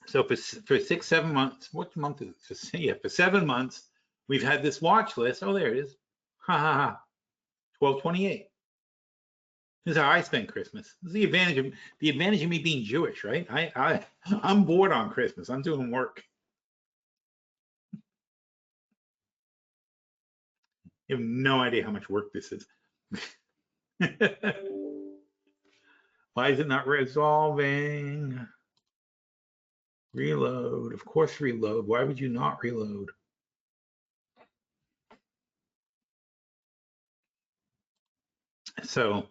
So for 6, 7 months, what month is it? Yeah, for 7 months, we've had this watch list. Oh, there it is. Ha ha ha. 12/28. This is how I spend Christmas. This is the advantage of me being Jewish, right? I'm bored on Christmas. I'm doing work. You have no idea how much work this is. Why is it not resolving? Reload. Of course, reload. Why would you not reload? So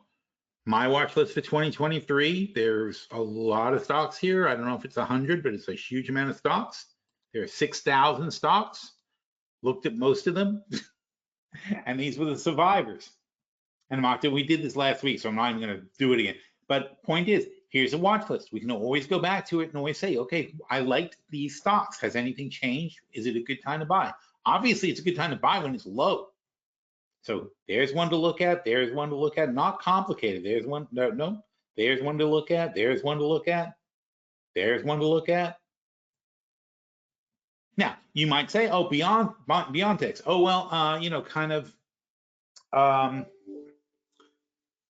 my watch list for 2023, there's a lot of stocks here. I don't know if it's 100, but it's a huge amount of stocks. There are 6,000 stocks. Looked at most of them. And these were the survivors. And we did this last week, so I'm not even going to do it again. But point is, here's a watch list. We can always go back to it and always say, okay, I liked these stocks. Has anything changed? Is it a good time to buy? Obviously, it's a good time to buy when it's low. So there's one to look at. There's one to look at. Not complicated. There's one. No. There's one to look at. There's one to look at. There's one to look at. Now you might say, oh, Biontech. Oh well, you know, kind of.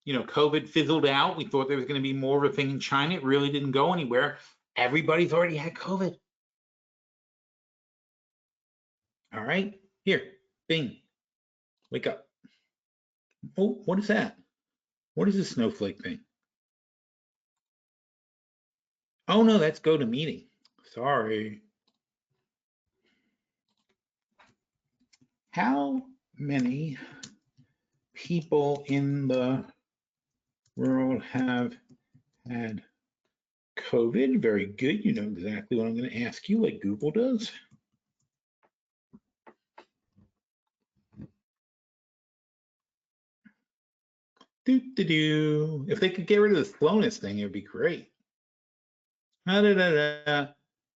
You know, COVID fizzled out. We thought there was going to be more of a thing in China. It really didn't go anywhere. Everybody's already had COVID. All right, here, Bing, wake up. Oh, what is that? What is this snowflake thing? Oh no, that's go to meeting. Sorry. How many people in the world have had COVID? Very good. You know exactly what I'm going to ask you, like Google does. If they could get rid of this slowness thing, it would be great. There's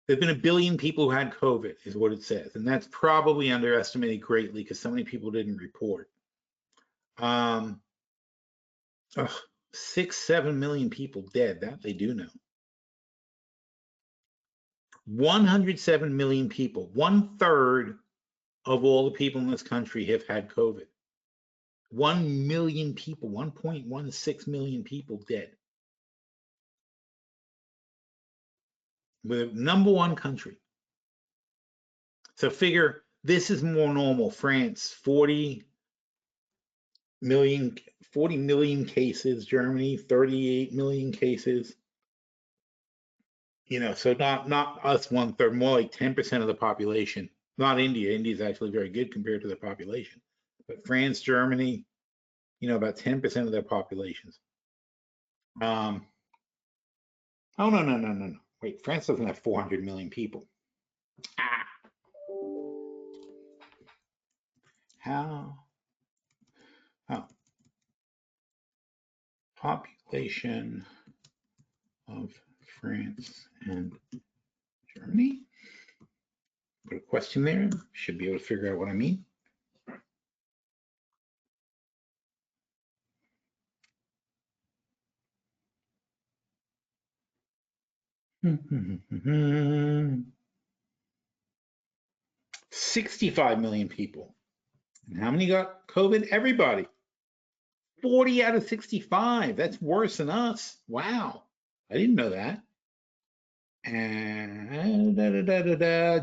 been 1 billion people who had COVID, is what it says, and that's probably underestimated greatly because so many people didn't report. 6, 7 million people dead. That they do know. 107 million people, 1/3 of all the people in this country have had COVID. 1 million people, 1.16 million people dead. We're the #1 country. So figure this is more normal. France, 40 million cases. Germany, 38 million cases. So not us 1/3, more like 10% of the population. Not India. India is actually very good compared to their population. But France, Germany, about 10% of their populations. Oh, no. Wait, France doesn't have 400 million people. How population of France and Germany? Put a question there. Should be able to figure out what I mean. Hmm. 65 million people. And how many got COVID? Everybody. 40 out of 65. That's worse than us. Wow. I didn't know that. And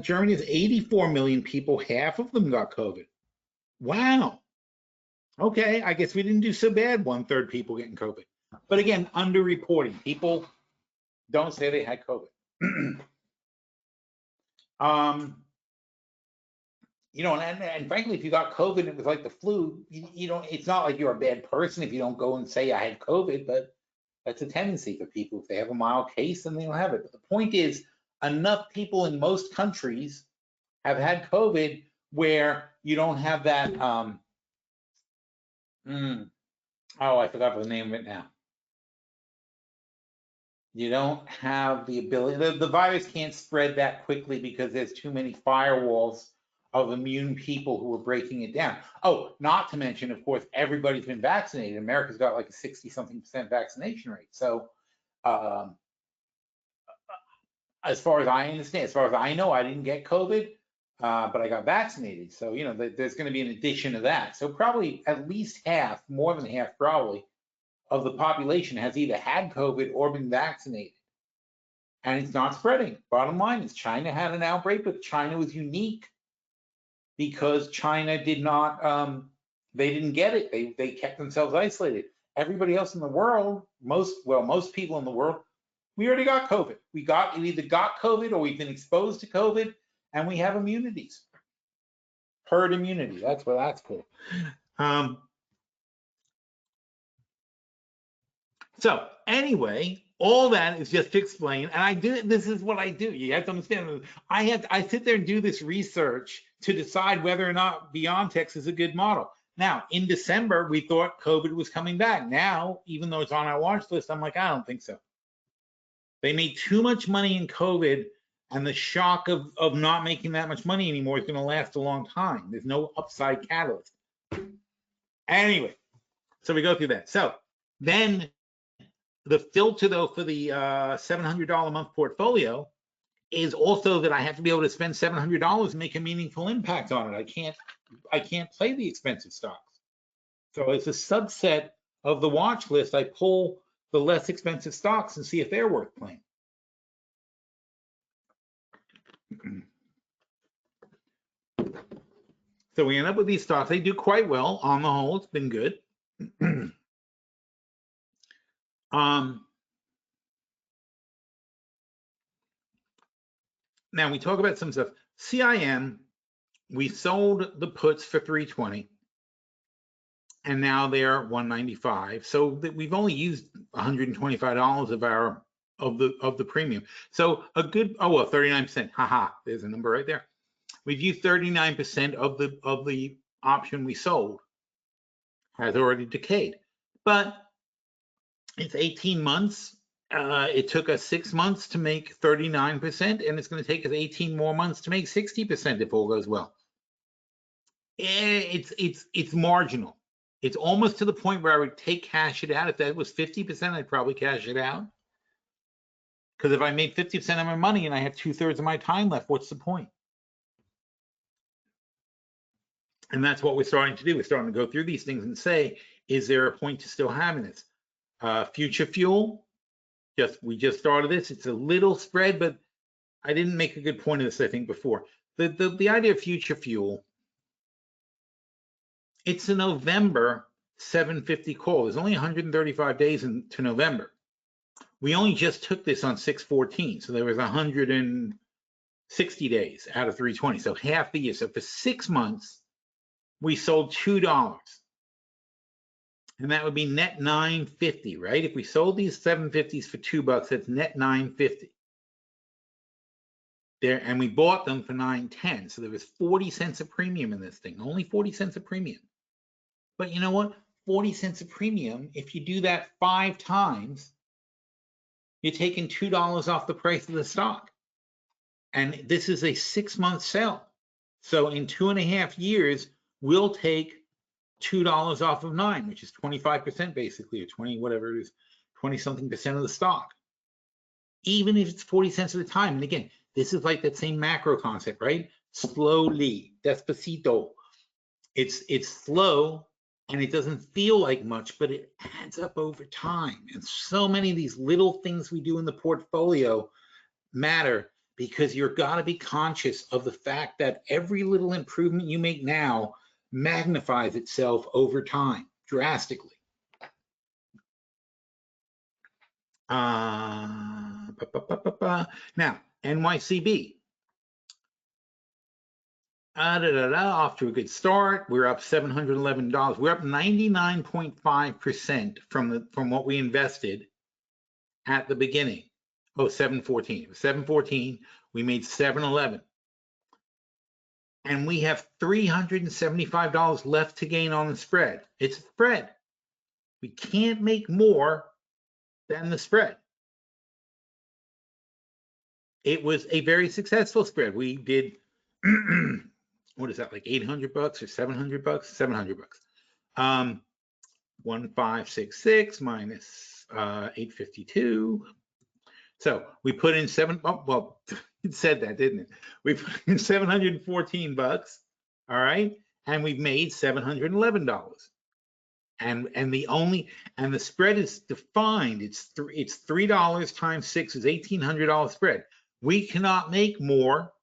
Germany has 84 million people. Half of them got COVID. Wow. Okay, I guess we didn't do so bad. 1/3 people getting COVID. But again, underreporting. People don't say they had COVID. And frankly, if you got COVID and it was like the flu, it's not like you're a bad person if you don't go and say I had COVID, but that's a tendency for people. If they have a mild case, then they don't have it. But the point is, enough people in most countries have had COVID where you don't have that, I forgot the name of it now. You don't have the ability, the virus can't spread that quickly because there's too many firewalls of immune people who are breaking it down. Oh, not to mention, of course, everybody's been vaccinated. America's got like a 60-something% vaccination rate. So as far as I understand, as far as I know, I didn't get COVID, but I got vaccinated. So, there's going to be an addition of that. So probably at least half, more than half probably, of the population has either had COVID or been vaccinated. And it's not spreading. Bottom line is China had an outbreak, but China was unique because China did not, they didn't get it. They kept themselves isolated. Everybody else in the world, most people in the world, we already got COVID. We either got COVID or we've been exposed to COVID, and we have immunities. Herd immunity. That's what that's called. So anyway, all that is just to explain, and this is what I do. You have to understand. I sit there and do this research to decide whether or not BioNTech is a good model. Now, in December, we thought COVID was coming back. Now, even though it's on our watch list, I'm like, I don't think so. They made too much money in COVID, and the shock of not making that much money anymore is going to last a long time. There's no upside catalyst. Anyway, so we go through that. So then the filter, though, for the $700 a month portfolio is also that I have to be able to spend $700 and make a meaningful impact on it. I can't play the expensive stocks. So as a subset of the watch list, I pull the less expensive stocks and see if they're worth playing. So we end up with these stocks. They do quite well on the whole. It's been good. Now we talk about some stuff. CIM, we sold the puts for 320, and now they're 195. So we've only used $125 of the premium. So a good 39%. Haha, there's a number right there. We've used 39% of the option we sold has already decayed, but it's 18 months. It took us 6 months to make 39%, and it's going to take us 18 more months to make 60% if all goes well. It's marginal. It's almost to the point where I would cash it out. If that was 50%, I'd probably cash it out. Because if I made 50% of my money and I have 2/3 of my time left, what's the point? And that's what we're starting to do. We're starting to go through these things and say, is there a point to still having this? Future fuel, we just started this. It's a little spread, but I didn't make a good point of this, I think, before. The idea of future fuel, it's a November 750 call. There's only 135 days to November. We only just took this on 6/14, so there was 160 days out of 320, so half the year. So for 6 months, we sold $2, and that would be net $9.50, right? If we sold these 750s for $2, that's net $9.50. There, and we bought them for $9.10, so there was 40 cents a premium in this thing, only 40 cents a premium. But you know what? 40 cents a premium, if you do that 5 times, you're taking $2 off the price of the stock. And this is a 6-month sell. So in 2.5 years, we'll take $2 off of 9, which is 25% basically, or 20, whatever it is, 20 something percent of the stock. Even if it's 40 cents at a time. And again, this is like that same macro concept, right? Slowly, despacito. It's slow and it doesn't feel like much, but it adds up over time. And so many of these little things we do in the portfolio matter, because you've got to be conscious of the fact that every little improvement you make now magnifies itself over time drastically. Now, NYCB. Off to a good start. We're up $711. We're up 99.5% from what we invested at the beginning. Oh, 714. It was 714. We made 711. And we have $375 left to gain on the spread. It's a spread. We can't make more than the spread. It was a very successful spread. We did, what is that, like $800 or $700? $700. 1566 minus 852. So we put in well, it said that, didn't it? We put in $714, all right, and we've made $711. And the spread is defined. It's $3 times 6 is $1,800 spread. We cannot make more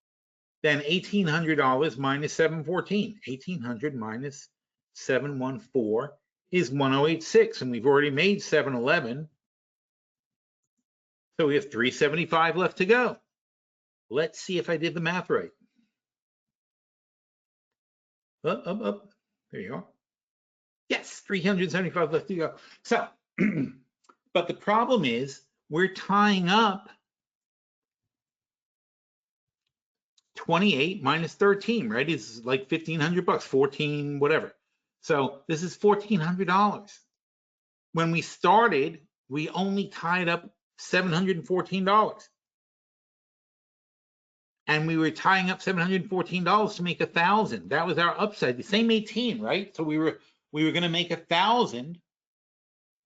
than $1,800 minus 714. 1,800 minus 714 is 1086, and we've already made 711. So we have 375 left to go. Let's see if I did the math right. Up. There you are. Yes, 375 left to go. So, but the problem is we're tying up 28 minus 13, right? It's like $1,500, 14, whatever. So this is $1,400. When we started, we only tied up $714. And we were tying up $714 to make 1,000. That was our upside. The same 18, right? So we were going to make 1,000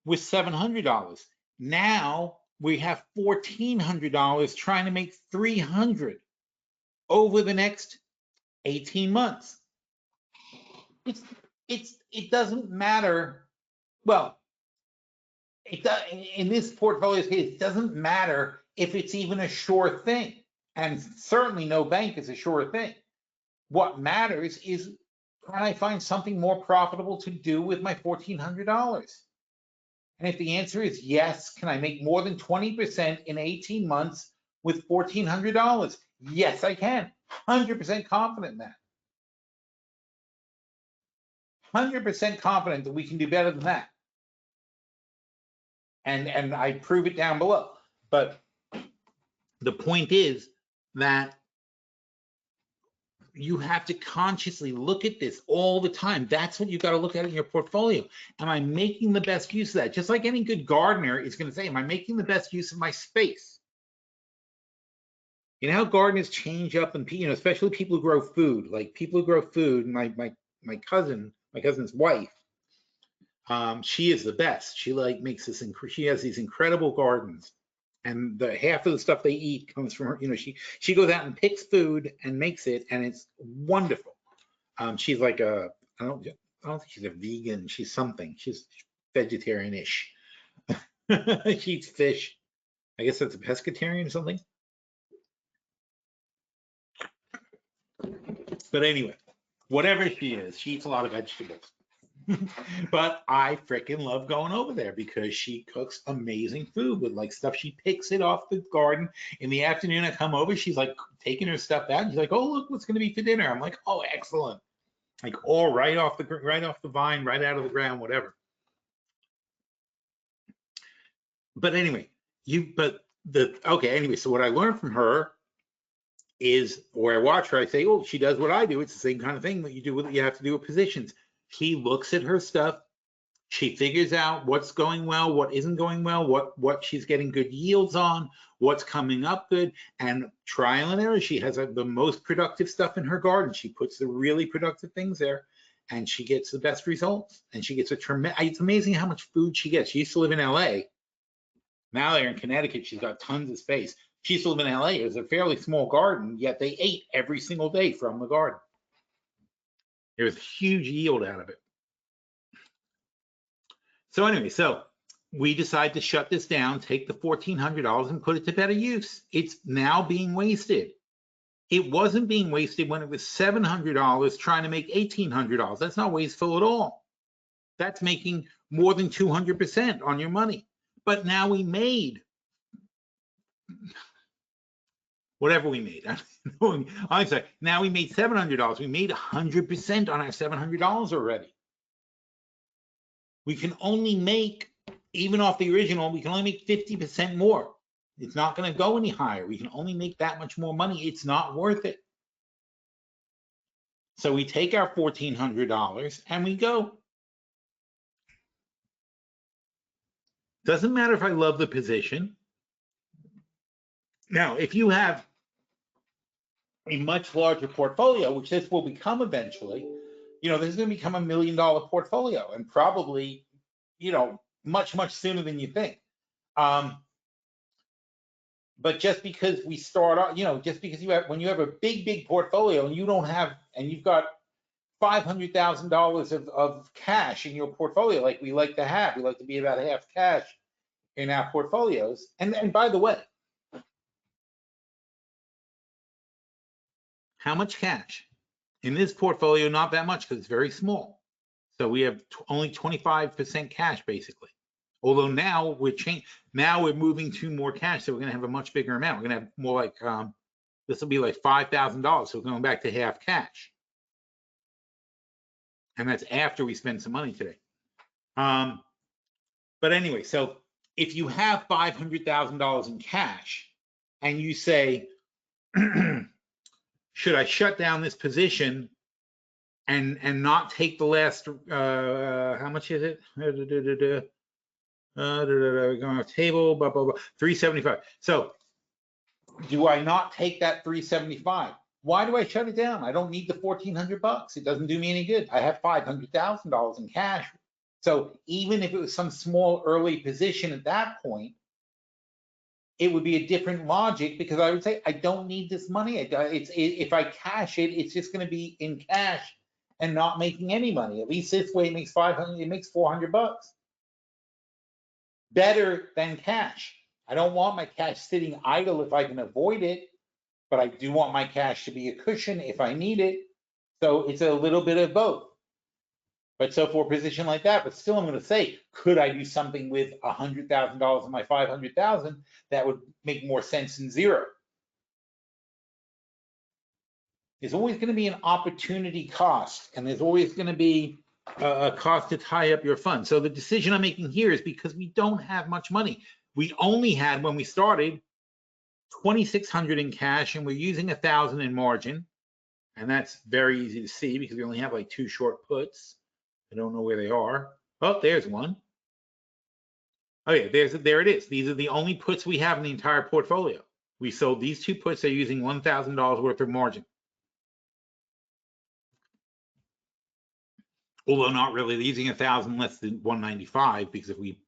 with $700. Now we have $1,400 trying to make 300 over the next 18 months. It doesn't matter. Well, in this portfolio case, it doesn't matter if it's even a sure thing. And certainly no bank is a sure thing. What matters is, can I find something more profitable to do with my $1,400? And if the answer is yes, can I make more than 20% in 18 months with $1,400? Yes, I can. 100% confident in that. 100% confident that we can do better than that. And I prove it down below. But the point is that you have to consciously look at this all the time. That's what you got to look at in your portfolio. Am I making the best use of that? Just like any good gardener is going to say, am I making the best use of my space? You know how gardeners change up, and especially people who grow food, like people who grow food. My cousin's wife, she is the best. She makes this. She has these incredible gardens, and the half of the stuff they eat comes from her. She goes out and picks food and makes it, and it's wonderful. She's like I don't think she's a vegan. She's something. She's vegetarian-ish. She eats fish. I guess that's a pescatarian or something. But anyway, whatever she is, she eats a lot of vegetables. But I freaking love going over there because she cooks amazing food with like stuff. She picks it off the garden. In the afternoon, I come over, she's like taking her stuff out. She's like, "Oh, look what's gonna be for dinner." I'm like, "Oh, excellent." Like all right off the vine, right out of the ground, whatever. But anyway, anyway, so what I learned from her is, or I watch her, I say, "Oh, she does what I do." It's the same kind of thing that you do with you have to do with positions. She looks at her stuff. She figures out what's going well, what isn't going well, what she's getting good yields on, what's coming up good, and trial and error. She has the most productive stuff in her garden. She puts the really productive things there, and she gets the best results. And she gets a tremendous. It's amazing how much food she gets. She used to live in LA. Now they're in Connecticut. She's got tons of space. She used to live in LA. It was a fairly small garden, yet they ate every single day from the garden. There was huge yield out of it. So anyway, so we decide to shut this down, take the $1,400 and put it to better use. It's now being wasted. It wasn't being wasted when it was $700 trying to make $1,800. That's not wasteful at all. That's making more than 200% on your money. But now we made whatever we made. I'm sorry. Now we made $700. We made 100% on our $700 already. We can only make, even off the original, we can only make 50% more. It's not going to go any higher. We can only make that much more money. It's not worth it. So we take our $1,400 and we go. Doesn't matter if I love the position. Now, if you have a much larger portfolio, which this will become eventually, this is going to become $1 million portfolio, and probably, much, much sooner than you think. But just because we start off, just because when you have a big portfolio and you've got $500,000 of cash in your portfolio, like we like to have, we like to be about half cash in our portfolios. And by the way, how much cash? In this portfolio, not that much because it's very small. So we have only 25% cash basically. Although now we're moving to more cash, so we're going to have a much bigger amount. We're going to have more like this will be like $5,000. So we're going back to half cash, and that's after we spend some money today. But anyway, so if you have $500,000 in cash, and you say, should I shut down this position and not take the last? How much is it? Going on table, blah, blah, blah, 375. So do I not take that 375? Why do I shut it down? I don't need the $1,400. It doesn't do me any good. I have $500,000 in cash. So even if it was some small early position at that point, it would be a different logic, because I would say, I don't need this money. If I cash it, it's just going to be in cash and not making any money. At least this way it makes $400. Better than cash. I don't want my cash sitting idle if I can avoid it, but I do want my cash to be a cushion if I need it. So it's a little bit of both. But so for a position like that, but still I'm going to say, could I do something with $100,000 of my $500,000 that would make more sense than zero? There's always going to be an opportunity cost, and there's always going to be a cost to tie up your fund. So the decision I'm making here is because we don't have much money. We only had, when we started, $2,600 in cash, and we're using $1,000 in margin. And that's very easy to see because we only have like 2 short puts. I don't know where they are. Oh, there's one. Oh yeah, there it is. These are the only puts we have in the entire portfolio. We sold these 2 puts. They're using $1,000 worth of margin. Although not really, they're using 1,000 less than 195, because if we,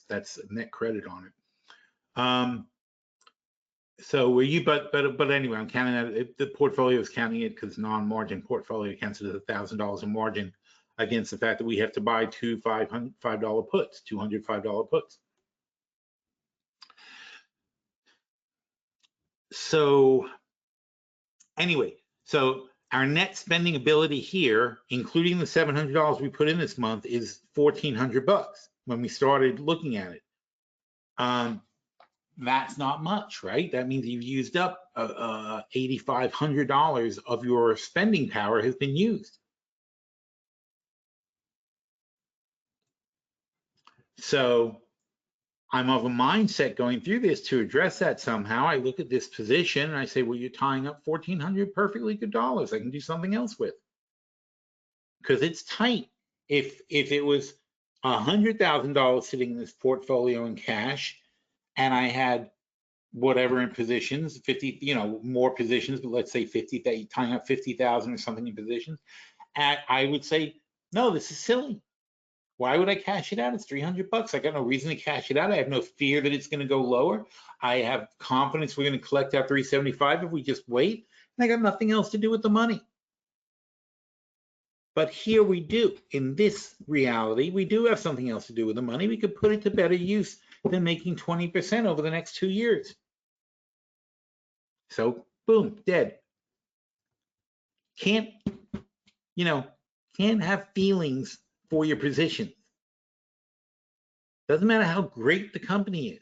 that's net credit on it. So were you, but anyway, I'm counting that the portfolio is counting it because non-margin portfolio counts it as $1,000 in margin against the fact that we have to buy two $5 puts, $205 puts. So anyway, so our net spending ability here, including the $700 we put in this month, is $1,400 when we started looking at it. That's not much, right? That means you've used up $8,500 of your spending power has been used. So I'm of a mindset going through this to address that somehow. I look at this position and I say, well, you're tying up 1,400 perfectly good dollars. I can do something else with, because it's tight. If it was $100,000 sitting in this portfolio in cash, and I had whatever in positions, 50, more positions, but let's say 50, tying up 50,000 or something in positions, and I would say, no, this is silly. Why would I cash it out? It's $300. I got no reason to cash it out. I have no fear that it's going to go lower. I have confidence we're going to collect our 375 if we just wait. And I got nothing else to do with the money. But here we do. In this reality, we do have something else to do with the money. We could put it to better use than making 20% over the next 2 years. So boom, dead. Can't have feelings for your positions. Doesn't matter how great the company is.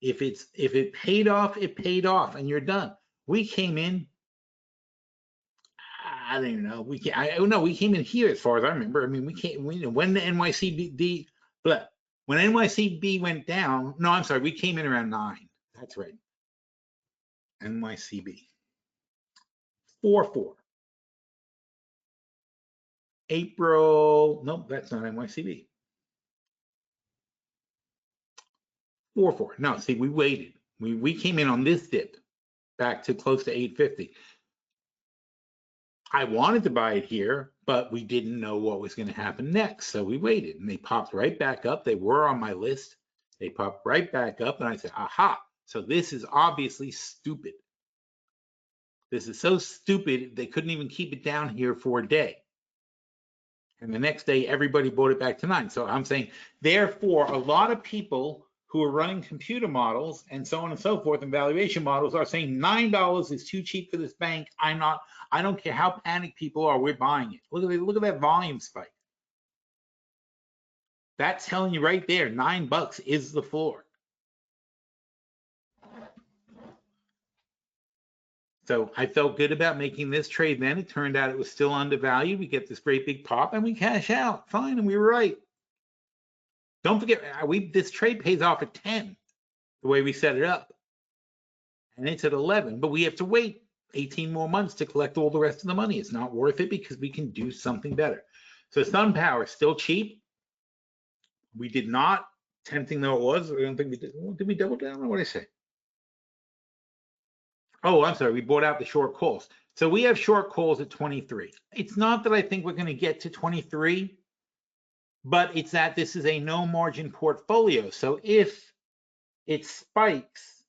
If it paid off, it paid off, and you're done. We came in, I don't even know. We came in here as far as I remember. I mean, when the NYCB when NYCB went down. No, I'm sorry. We came in around 9. That's right. NYCB 4-4. April. Nope, that's not NYCB. 4-4. No, see, we waited. We came in on this dip back to close to 850. I wanted to buy it here, but we didn't know what was going to happen next. So we waited, and they popped right back up. They were on my list. They popped right back up, and I said, aha. So this is obviously stupid. This is so stupid, they couldn't even keep it down here for a day. And the next day, everybody bought it back to 9. So I'm saying, therefore, a lot of people who are running computer models and so on and so forth and valuation models are saying $9 is too cheap for this bank. I don't care how panicked people are, we're buying it. Look at that volume spike. That's telling you right there, $9 is the floor. So I felt good about making this trade then. It turned out it was still undervalued. We get this great big pop and we cash out. Fine, and we were right. Don't forget, this trade pays off at 10, the way we set it up. And it's at 11, but we have to wait 18 more months to collect all the rest of the money. It's not worth it because we can do something better. So SunPower, still cheap. We did not, tempting though it was, I don't think we did. Did we double down? What did I say? Oh, I'm sorry, we bought out the short calls. So we have short calls at 23. It's not that I think we're going to get to 23, but it's that this is a no margin portfolio. So if it spikes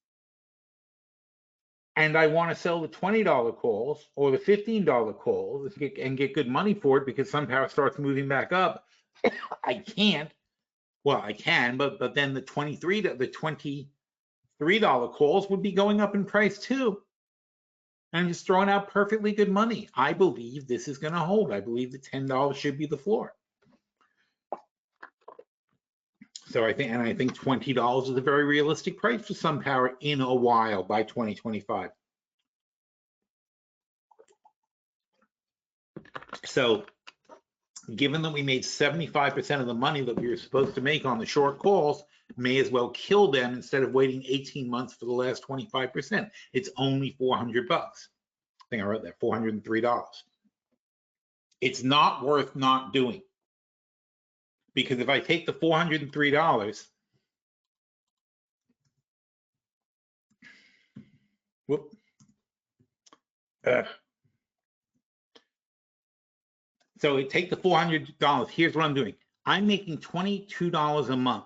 and I want to sell the $20 calls or the $15 calls and get good money for it because SunPower starts moving back up, I can't. Well, I can, but then the $23 calls would be going up in price too. And I'm just throwing out perfectly good money. I believe this is going to hold. I believe the $10 should be the floor. So I think $20 is a very realistic price for SunPower in a while by 2025. So given that we made 75% of the money that we were supposed to make on the short calls, may as well kill them instead of waiting 18 months for the last 25%. It's only $400. I think I wrote that, $403. It's not worth not doing. Because if I take the $403, whoop, so we take the $400. Here's what I'm doing. I'm making $22 a month.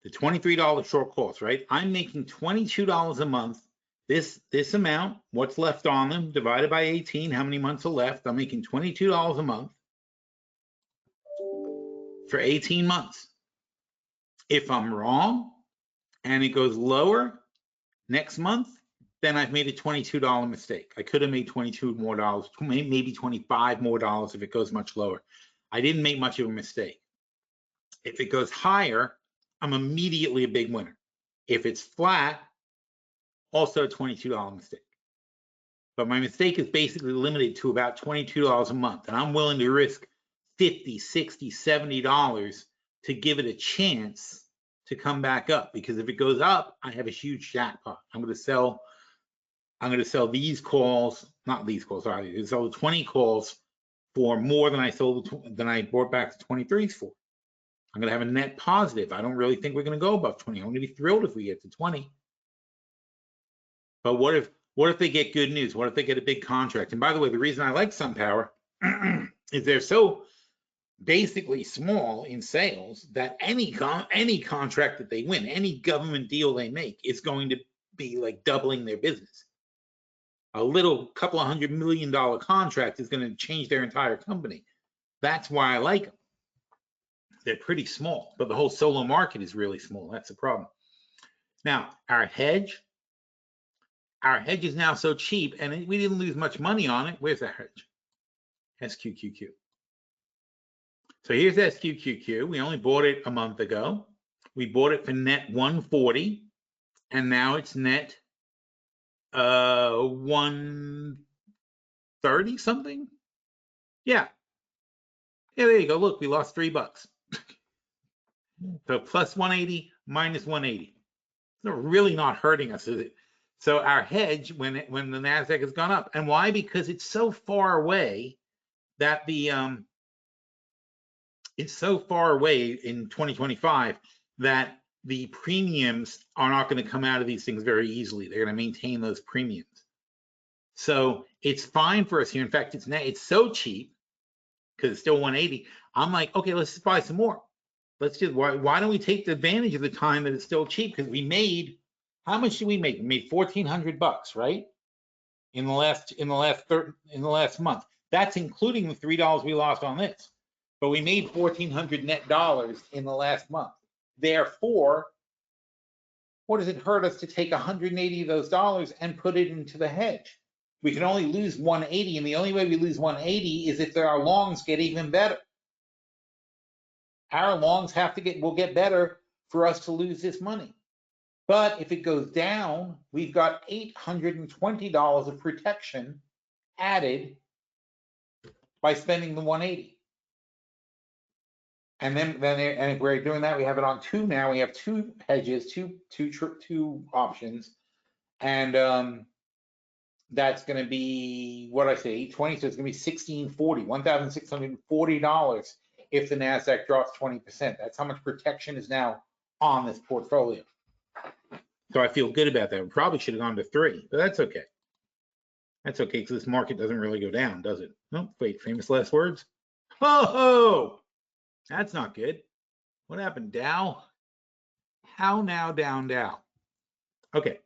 the $23 short calls, right? I'm making $22 a month. This amount, what's left on them, divided by 18, how many months are left? I'm making $22 a month for 18 months. If I'm wrong and it goes lower next month, then I've made a $22 mistake. I could have made $22 more dollars, maybe $25 more dollars if it goes much lower. I didn't make much of a mistake. If it goes higher, I'm immediately a big winner. If it's flat, also a $22 mistake. But my mistake is basically limited to about $22 a month. And I'm willing to risk $50, $60, $70 to give it a chance to come back up. Because if it goes up, I have a huge jackpot. I'm going to sell these calls, not these calls, sorry, I'm going to sell the 20 calls for more than I bought back the 23s for. I'm going to have a net positive. I don't really think we're going to go above 20. I'm going to be thrilled if we get to 20. But what if they get good news? What if they get a big contract? And by the way, the reason I like SunPower is they're so basically small in sales that any contract that they win, any government deal they make is going to be like doubling their business. A little couple of $100 million contract is going to change their entire company. That's why I like them. They're pretty small, but the whole solo market is really small. That's the problem. Now, our hedge is now so cheap, and we didn't lose much money on it. Where's that hedge? SQQQ. So here's SQQQ. We only bought it a month ago. We bought it for net 140, and now it's net 130 something. Yeah, there you go. Look, we lost $3. So plus 180 minus 180. It's really not hurting us, is it? So our hedge, when the Nasdaq has gone up, and why? Because it's so far away that it's so far away in 2025 that the premiums are not going to come out of these things very easily. They're going to maintain those premiums. So it's fine for us here. In fact, it's so cheap because it's still 180. I'm like, okay, let's just buy some more. Why don't we take the advantage of the time that it's still cheap? Because we made, how much did we make? We made $1,400, right? In the last month. That's including the $3 we lost on this. But we made $1,400 net dollars in the last month. Therefore, what does it hurt us to take 180 of those dollars and put it into the hedge? We can only lose 180, and the only way we lose 180 is if our longs get even better. Our longs will get better for us to lose this money. But if it goes down, we've got $820 of protection added by spending the 180. And then if we're doing that, we have it on two now. We have two hedges, two options, and that's going to be what I say, 820. So it's going to be $1,640, $1,640 if the Nasdaq drops 20%. That's how much protection is now on this portfolio. So I feel good about that. We probably should have gone to 3, but that's okay. That's okay because this market doesn't really go down, does it? No, wait, famous last words. Oh, that's not good. What happened, Dow? How now, down Dow? Okay,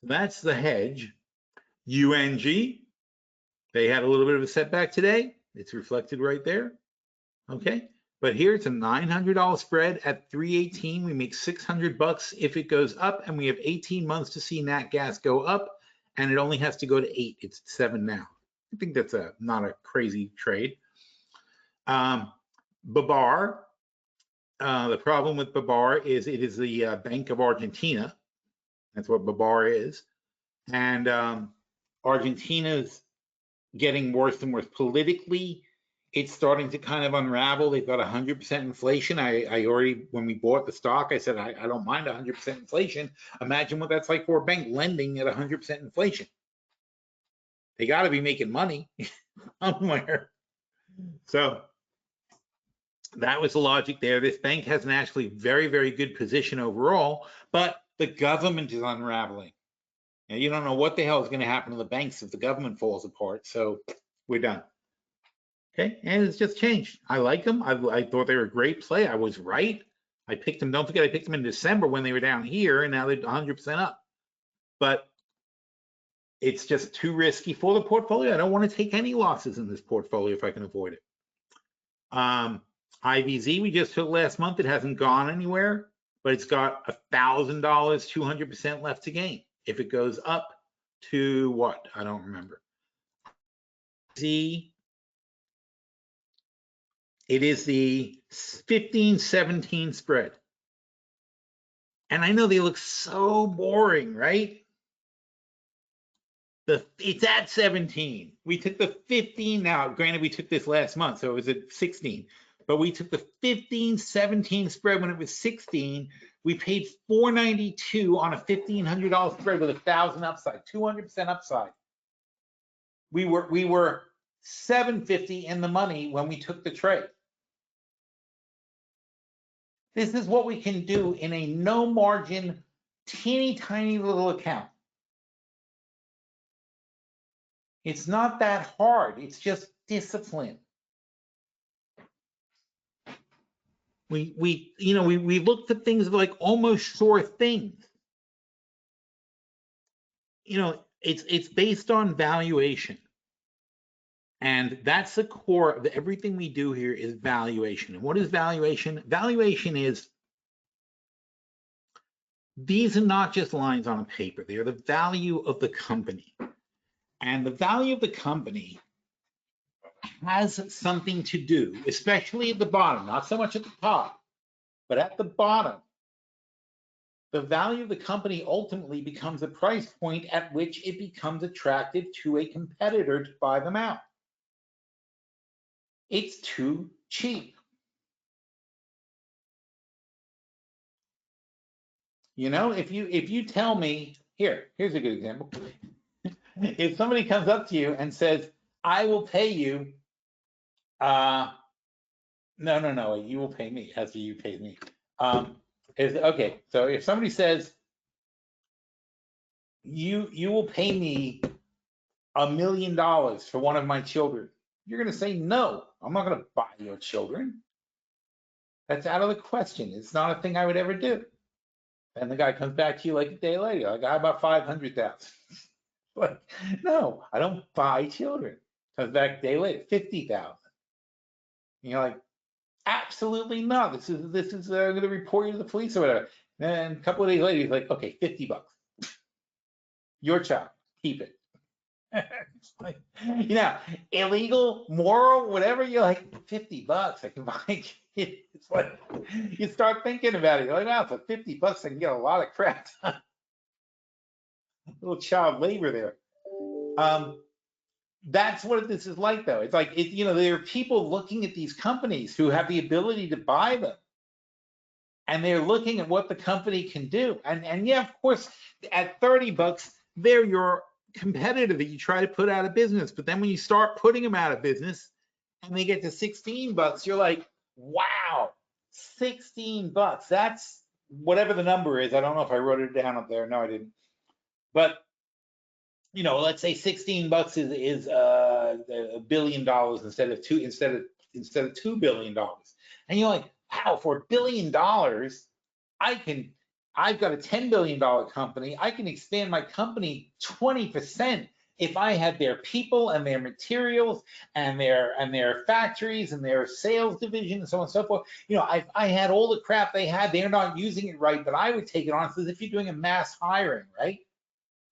so that's the hedge. UNG, they had a little bit of a setback today. It's reflected right there. Okay, but here it's a $900 spread at 318. We make $600 if it goes up, and we have 18 months to see nat gas go up, and it only has to go to 8. It's 7 now. I think that's not a crazy trade. Babar, the problem with Babar is it is the Bank of Argentina. That's what Babar is, and Argentina's getting worse and worse politically. It's starting to kind of unravel. They've got 100% inflation. I already, when we bought the stock, I said, I don't mind 100% inflation. Imagine what that's like for a bank lending at 100% inflation. They got to be making money somewhere. So that was the logic there. This bank has an actually very, very good position overall, but the government is unraveling. And you don't know what the hell is going to happen to the banks if the government falls apart. So we're done. Okay, and it's just changed. I like them. I thought they were a great play. I was right. I picked them, don't forget, I picked them in December when they were down here, and now they're 100% up. But it's just too risky for the portfolio. I don't want to take any losses in this portfolio if I can avoid it. IVZ we just took last month. It hasn't gone anywhere, but it's got $1,000, 200% left to gain. If it goes up to what? I don't remember. Z, it is the 15-17 spread. And I know they look so boring, right? It's at 17. We took the 15 now. Granted, we took this last month, so it was at 16. But we took the 15-17 spread when it was 16. We paid $492 on a $1,500 spread with 1,000 upside, 200% upside. We were $750 in the money when we took the trade. This is what we can do in a no margin, teeny tiny little account. It's not that hard. It's just discipline. We look for things like almost sure things. It's based on valuation. And that's the core of everything we do here is valuation. And what is valuation? Valuation is, these are not just lines on a paper. They are the value of the company. And the value of the company has something to do, especially at the bottom, not so much at the top, but at the bottom. The value of the company ultimately becomes a price point at which it becomes attractive to a competitor to buy them out. It's too cheap. If you tell me, here's a good example. If somebody comes up to you and says, I will pay you, no, you will pay me after you pay me. Okay, so if somebody says, you will pay me $1 million for one of my children, you're going to say, no, I'm not going to buy your children. That's out of the question. It's not a thing I would ever do. And the guy comes back to you like a day later, like, I bought 500,000. Like, no, I don't buy children. Comes back a day later, 50,000. You're like, absolutely not. This is going to report you to the police or whatever. And a couple of days later, he's like, okay, $50. Your child, keep it. It's like, illegal, moral, whatever. You're like, $50, I can buy a kid. It's like, you start thinking about it. You're like, wow, for $50, I can get a lot of crap done. Little child labor there. That's what this is like, though. It's like, there are people looking at these companies who have the ability to buy them. And they're looking at what the company can do. And yeah, of course, at $30, they're your competitor that you try to put out of business. But then when you start putting them out of business and they get to $16, you're like, wow, $16. That's whatever the number is. I don't know if I wrote it down up there. No, I didn't. But let's say $16 is $1 billion instead of $2 billion. And you're like, wow, for $1 billion, I've got a $10 billion company. I can expand my company 20% if I had their people and their materials and their factories and their sales division and so on and so forth. I had all the crap they had. They're not using it right, but I would take it on as if you're doing a mass hiring, right?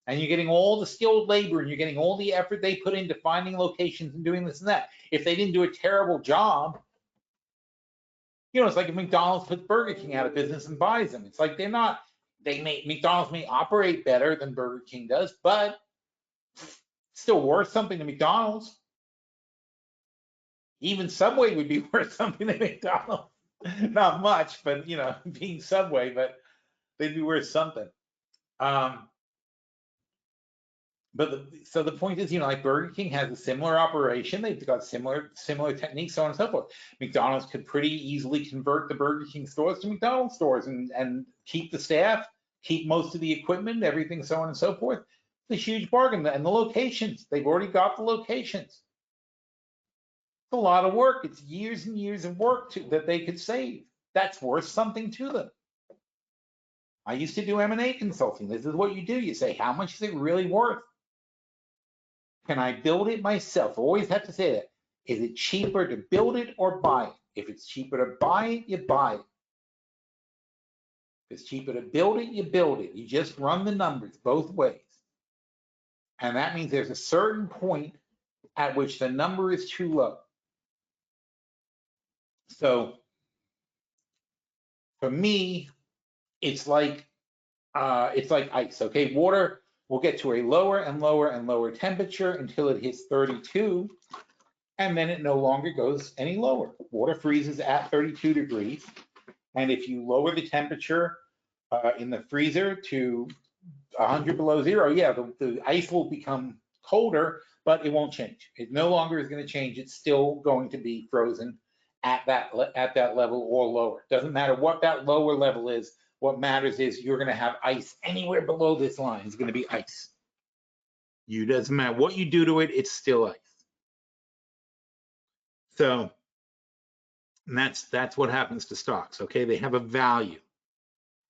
And you're getting all the skilled labor and you're getting all the effort they put into finding locations and doing this and that. If they didn't do a terrible job, it's like if McDonald's puts Burger King out of business and buys them. It's like McDonald's may operate better than Burger King does, but still worth something to McDonald's. Even Subway would be worth something to McDonald's. Not much, but being Subway, but they'd be worth something. So the point is, like Burger King has a similar operation. They've got similar techniques, so on and so forth. McDonald's could pretty easily convert the Burger King stores to McDonald's stores and keep the staff, keep most of the equipment, everything, so on and so forth. It's a huge bargain. And the locations, they've already got the locations. It's a lot of work. It's years and years of work that they could save. that's worth something to them. I used to do M&A consulting. This is what you do. You say, how much is it really worth? Can I build it myself? Always have to say that. Is it cheaper to build it or buy it? If it's cheaper to buy it, you buy it. If it's cheaper to build it, you build it. You just run the numbers both ways. And that means there's a certain point at which the number is too low. So for me, it's like ice. Okay, water will get to a lower and lower and lower temperature until it hits 32, and then it no longer goes any lower. Water freezes at 32 degrees, and if you lower the temperature in the freezer to 100 below zero, yeah, the ice will become colder, but it won't change. It no longer is going to change. It's still going to be frozen at that level or lower. Doesn't matter what that lower level is. What matters is you're going to have ice anywhere below this line. It's going to be ice. You doesn't matter what you do to it. It's still ice. So that's what happens to stocks. Okay, they have a value,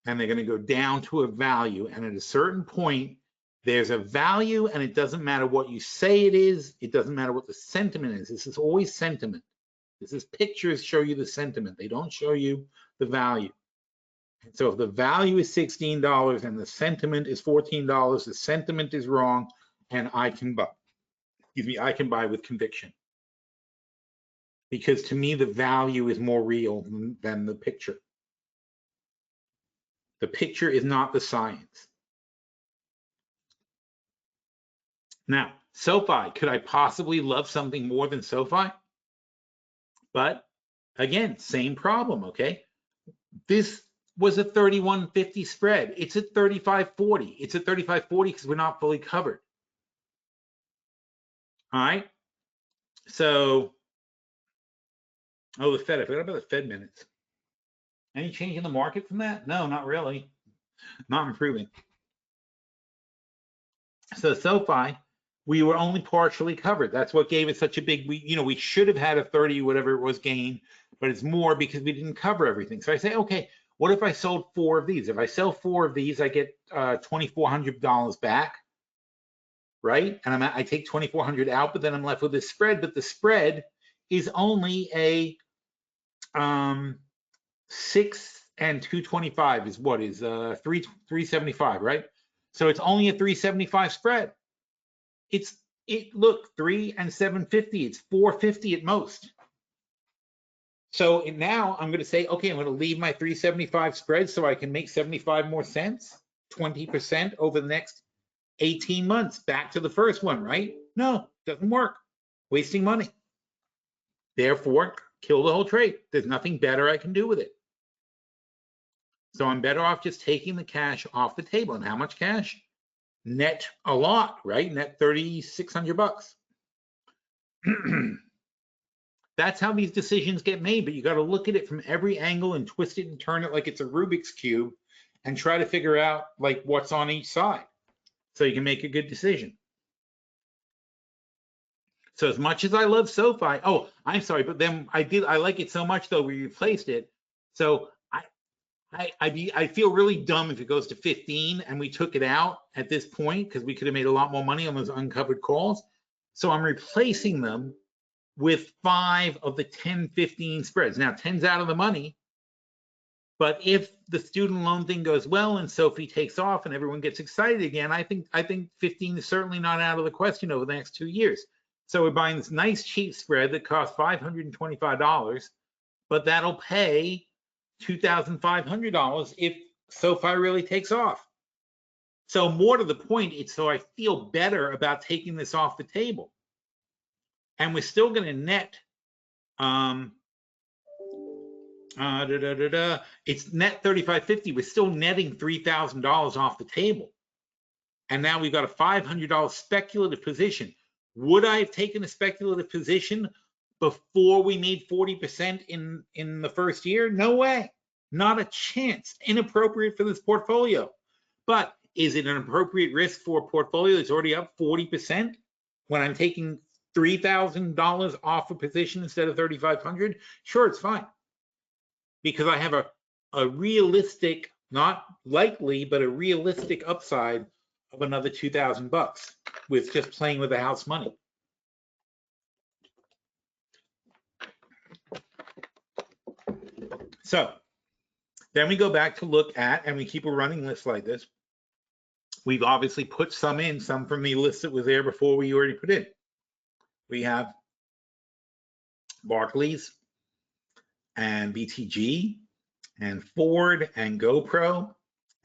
and they're going to go down to a value, and at a certain point, there's a value, and it doesn't matter what you say it is. It doesn't matter what the sentiment is. This is always sentiment. This is pictures show you the sentiment. They don't show you the value. And so if the value is $16 and the sentiment is $14, the sentiment is wrong, and I can buy. I can buy with conviction. Because to me, the value is more real than the picture. The picture is not the science. Now, SoFi, could I possibly love something more than SoFi? But again, same problem, okay? This was a 31.50 spread. It's at 35.40. It's at 35.40 because we're not fully covered. All right. So, oh, the Fed. I forgot about the Fed minutes. Any change in the market from that? No, not really. Not improving. So SoFi, we were only partially covered. That's what gave it such a big, we should have had a 30, whatever it was, gain, but it's more because we didn't cover everything. So I say, okay, what if I sold 4 of these? If I sell 4 of these, I get $2,400 back, right? And I take $2,400 out, but then I'm left with this spread. But the spread is only a 6 and 225 is what is 375, right? So it's only a 375 spread. Look, 3 and 750. It's 450 at most. So now I'm going to say, okay, I'm going to leave my 375 spread so I can make 75 more cents, 20% over the next 18 months, back to the first one, right? No, doesn't work. Wasting money. Therefore, kill the whole trade. There's nothing better I can do with it. So I'm better off just taking the cash off the table. And how much cash? Net a lot, right? Net $3,600. That's how these decisions get made, but you got to look at it from every angle and twist it and turn it like it's a Rubik's Cube and try to figure out like what's on each side so you can make a good decision. So as much as I love SoFi, oh, I'm sorry, but then I like it so much though we replaced it. So I feel really dumb if it goes to 15 and we took it out at this point because we could have made a lot more money on those uncovered calls. So I'm replacing them with 5 of the 10-15 spreads. Now 10's out of the money, but if the student loan thing goes well and SoFi takes off and everyone gets excited again, I think 15 is certainly not out of the question over the next 2 years. So we're buying this nice cheap spread that costs $525, but that'll pay $2,500 if SoFi really takes off. So more to the point, it's so I feel better about taking this off the table. And we're still going to net, it's net $3,550. We're still netting $3,000 off the table. And now we've got a $500 speculative position. Would I have taken a speculative position before we made 40% in the first year? No way, not a chance. Inappropriate for this portfolio. But is it an appropriate risk for a portfolio that's already up 40% when I'm taking $3,000 off a position instead of $3,500? Sure, it's fine. because I have a realistic, not likely, but a realistic upside of another $2,000 with just playing with the house money. So then we go back to look at, and we keep a running list like this. We've obviously put some in, some from the list that was there before we already put in. We have Barclays and BTG and Ford and GoPro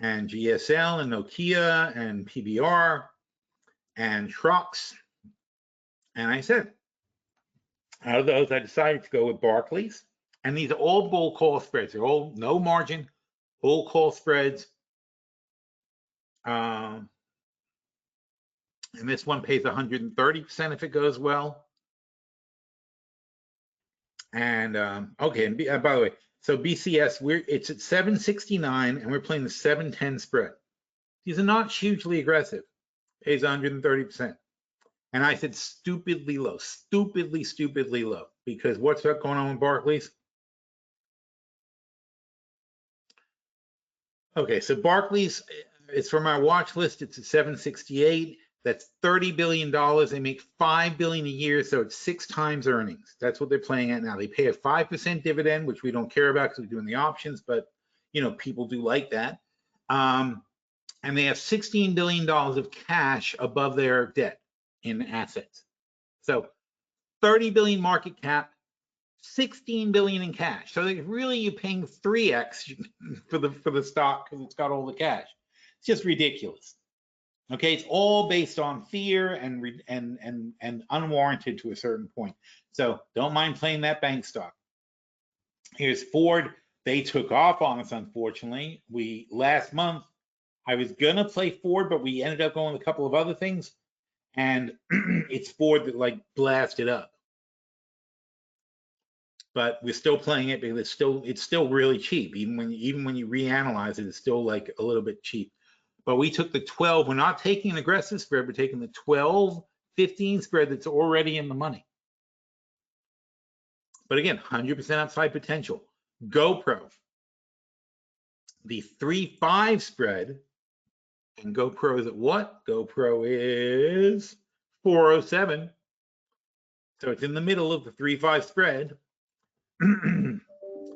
and GSL and Nokia and PBR and Trucks. And I said, out of those, I decided to go with Barclays. And these are all bull call spreads. They're all no margin, bull call spreads. And this one pays 130% if it goes well. And okay, and by the way, so BCS, it's at 769 and we're playing the 710 spread. These are not hugely aggressive. Pays 130%. And I said stupidly low, stupidly low, because what's going on with Barclays? Okay, so Barclays, it's from our watch list. It's at 768. That's $30 billion. They make $5 billion a year, so it's 6 times earnings. That's what they're playing at now. They pay a 5% dividend, which we don't care about because we're doing the options, but you know, people do like that. And they have $16 billion of cash above their debt in assets. So 30 billion market cap, 16 billion in cash. So really you're paying 3x for the stock because it's got all the cash. It's just ridiculous. Okay, it's all based on fear and unwarranted to a certain point. So don't mind playing that bank stock. Here's Ford. They took off on us, unfortunately. Last month I was gonna play Ford, but we ended up going with a couple of other things, and it's Ford that like blasted up. But we're still playing it because it's still really cheap. Even when you reanalyze it, it's still like a little bit cheap. But we took the 12. We're not taking an aggressive spread. We're taking the 12-15 spread that's already in the money. But again, 100% upside potential. GoPro, the 3-5 spread, and GoPro is at what? GoPro is 407. So it's in the middle of the 3-5 spread.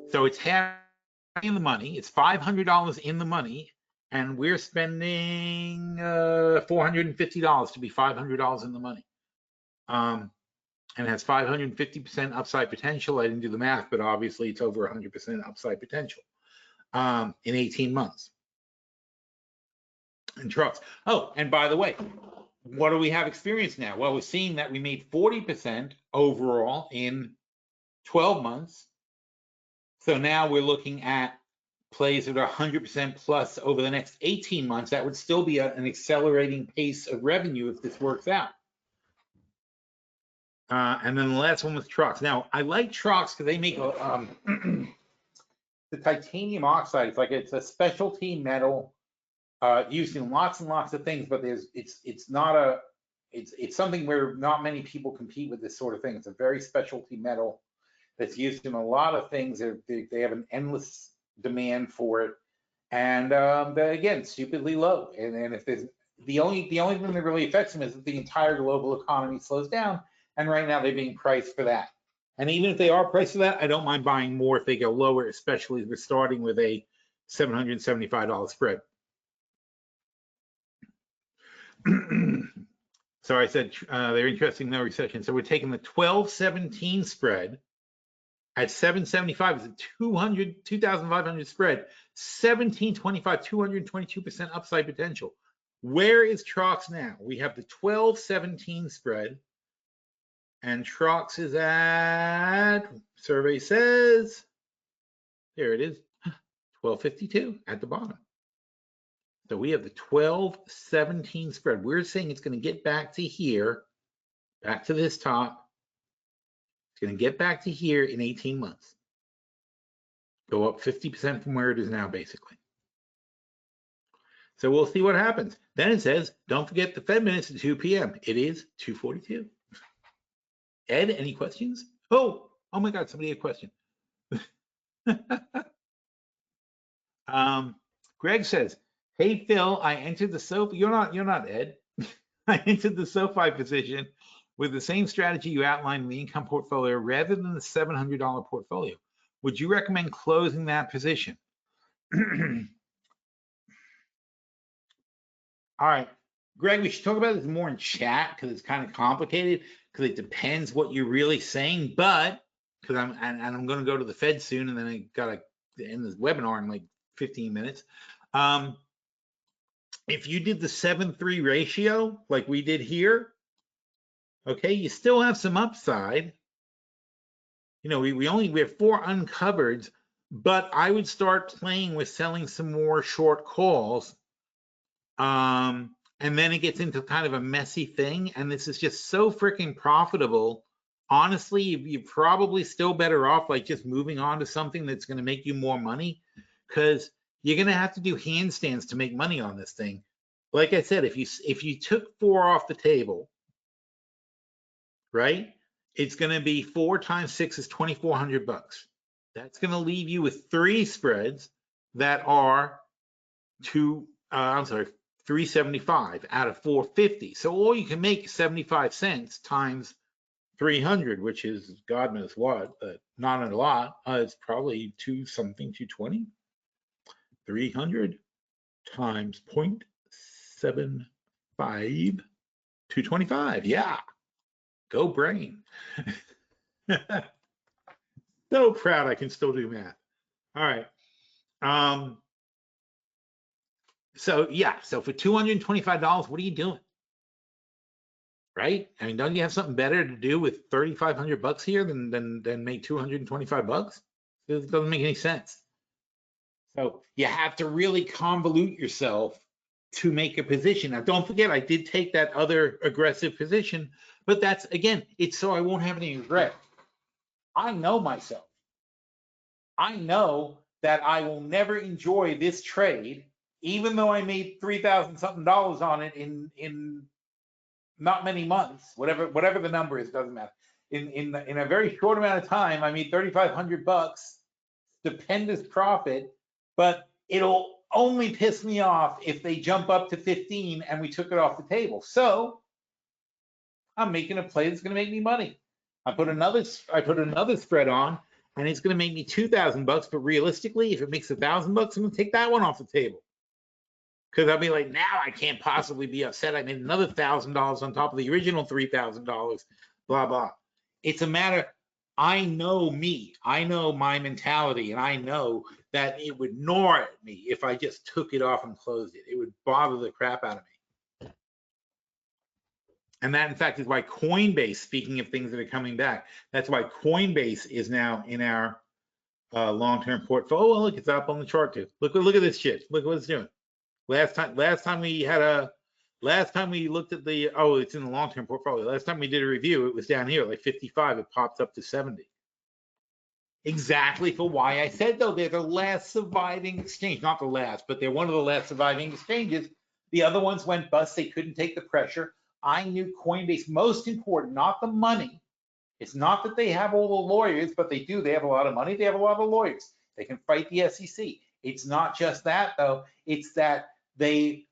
So it's half in the money. It's $500 in the money. And we're spending $450 to be $500 in the money. And it has 550% upside potential. I didn't do the math, but obviously it's over 100% upside potential in 18 months. And Trucks. Oh, and by the way, what do we have experience now? Well, we're seeing that we made 40% overall in 12 months. So now we're looking at plays at 100% plus over the next 18 months. That would still be an accelerating pace of revenue if this works out. And then the last one was Trucks. Now, I like Trucks because they make the titanium oxide. It's a specialty metal used in lots and lots of things, but it's something where not many people compete with this sort of thing. It's a very specialty metal that's used in a lot of things. They have an endless demand for it, and again, stupidly low. And if there's the only thing that really affects them is that the entire global economy slows down, and right now they're being priced for that. And even if they are priced for that, I don't mind buying more if they go lower, especially if we're starting with a $775 spread. So I said they're interested in no recession. So we're taking the 12-17 spread at 775. It's a 2,500 spread. 1725, 222% upside potential. Where is Trucks now? We have the 12-17 spread, and Trucks is at, survey says, there it is, 1252 at the bottom. So we have the 12-17 spread. We're saying it's going to get back to here, back to this top. It's going to get back to here in 18 months. Go up 50% from where it is now, basically. So we'll see what happens. Then it says, don't forget the Fed minutes at 2 p.m. It is 2:42. Ed, any questions? Oh my God, somebody had a question. Greg says, "Hey Phil, I entered the SoFi. You're not Ed. I entered the SoFi position with the same strategy you outlined in the income portfolio rather than the $700 portfolio. Would you recommend closing that position?" All right, Greg, we should talk about this more in chat because it's kind of complicated because it depends what you're really saying. But because I'm going to go to the Fed soon, and then I got to end this webinar in like 15 minutes. If you did the 7-3 ratio like we did here, okay, you still have some upside. You know, we have 4 uncovered, but I would start playing with selling some more short calls. And then it gets into kind of a messy thing, and this is just so freaking profitable. Honestly, you're probably still better off like just moving on to something that's going to make you more money, because you're going to have to do handstands to make money on this thing. Like I said, if you took 4 off the table, right, it's going to be 4 times 6 is $2,400. That's going to leave you with 3 spreads that are $375 out of 450. So all you can make is 75 cents times 300, which is God knows what, but not a lot. It's probably 220. 300 times 0.75, 225. Yeah, go brain. So proud I can still do math. All right. So yeah, so for $225, what are you doing? Right? I mean, don't you have something better to do with $3,500 here than make $225? It doesn't make any sense. So you have to really convolute yourself to make a position. Now, don't forget, I did take that other aggressive position, but that's, again, it's so I won't have any regret. I know myself. I know that I will never enjoy this trade, even though I made $3,000 something on it in not many months, whatever the number is, doesn't matter. In a very short amount of time, I made $3,500, stupendous profit, but it'll only piss me off if they jump up to 15 and we took it off the table. So I'm making a play that's going to make me money. I put another spread on, and it's going to make me $2,000. But realistically, if it makes $1,000, I'm going to take that one off the table, because I'll be like, now I can't possibly be upset. I made another $1,000 on top of the original $3,000. Blah blah. It's a matter. I know me. I know my mentality, and I know that it would gnaw at me if I just took it off and closed it. It would bother the crap out of me. And that, in fact, is why Coinbase, speaking of things that are coming back, that's why Coinbase is now in our long-term portfolio. Oh, look, it's up on the chart too. Look at this shit. Look what it's doing. Last time we looked at the, oh, it's in the long-term portfolio. Last time we did a review, it was down here, like 55. It popped up to 70. Exactly for why I said, though, they're the last surviving exchange. Not the last, but they're one of the last surviving exchanges. The other ones went bust. They couldn't take the pressure. I knew Coinbase, most important, not the money. It's not that they have all the lawyers, but they do. They have a lot of money. They have a lot of lawyers. They can fight the SEC. It's not just that, though. It's that they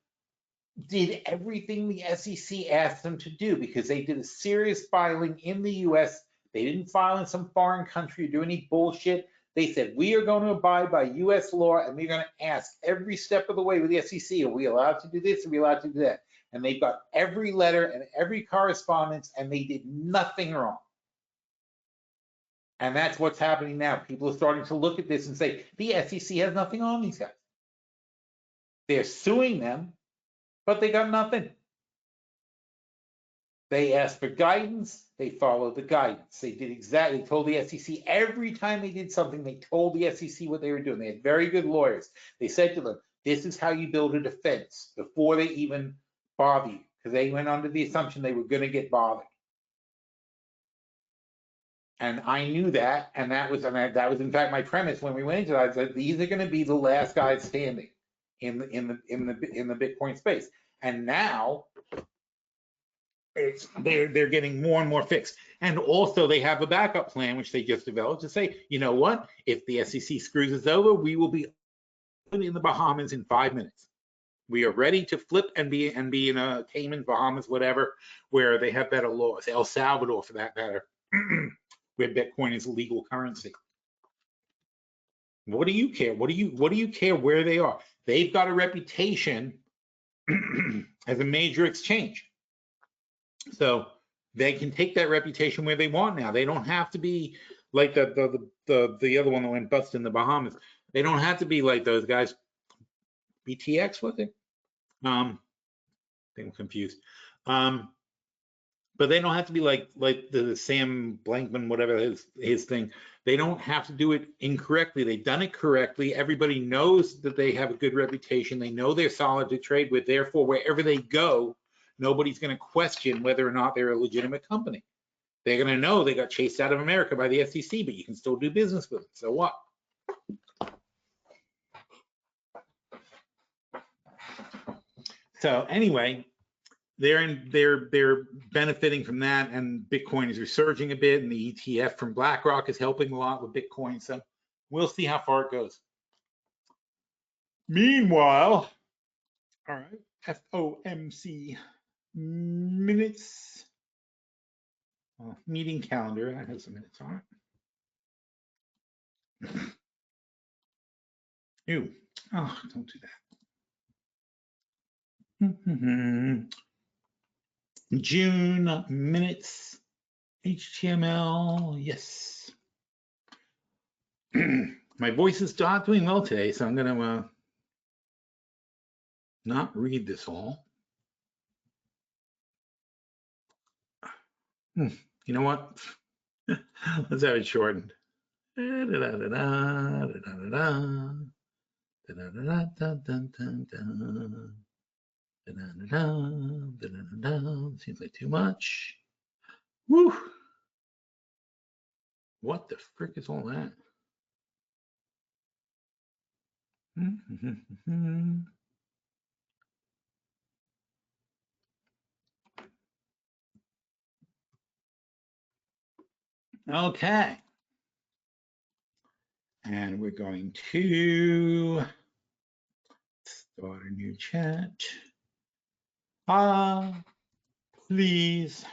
did everything the SEC asked them to do, because they did a serious filing in the US. They didn't file in some foreign country or do any bullshit. They said, we are going to abide by US law, and we're going to ask every step of the way with the SEC, are we allowed to do this? Are we allowed to do that? And they've got every letter and every correspondence, and they did nothing wrong. And that's what's happening now. People are starting to look at this and say, the SEC has nothing on these guys. They're suing them, but they got nothing. They asked for guidance. They followed the guidance. They did exactly, told the SEC every time they did something, they told the SEC what they were doing. They had very good lawyers. They said to them, this is how you build a defense before they even bother you, because they went under the assumption they were going to get bothered. And I knew that, and that was in fact my premise when we went into that. I said, these are going to be the last guys standing in the Bitcoin space. And now they're getting more and more fixed. And also they have a backup plan, which they just developed to say, you know what, if the SEC screws us over, we will be in the Bahamas in 5 minutes. We are ready to flip and be in a Cayman, Bahamas, whatever, where they have better laws. El Salvador, for that matter, where Bitcoin is legal currency. What do you care? What do you care where they are? They've got a reputation as a major exchange, so they can take that reputation where they want now. They don't have to be like the other one that went bust in the Bahamas. They don't have to be like those guys. BTX, was it? I think I'm confused. But they don't have to be like the Sam Blankman, whatever his thing. They don't have to do it incorrectly. They've done it correctly. Everybody knows that they have a good reputation. They know they're solid to trade with. Therefore, wherever they go, nobody's going to question whether or not they're a legitimate company. They're going to know they got chased out of America by the SEC, but you can still do business with them. So what? So anyway, they're benefiting from that, and Bitcoin is resurging a bit, and the ETF from BlackRock is helping a lot with Bitcoin. So we'll see how far it goes. Meanwhile, all right, FOMC minutes, meeting calendar. That has some minutes on it. Ew. Oh, don't do that. June minutes, HTML, yes. My voice is not doing well today, so I'm going to not read this all. You know what? Let's have it shortened. Seems like too much. Woo! What the frick is all that? Okay. And we're going to start a new chat. Please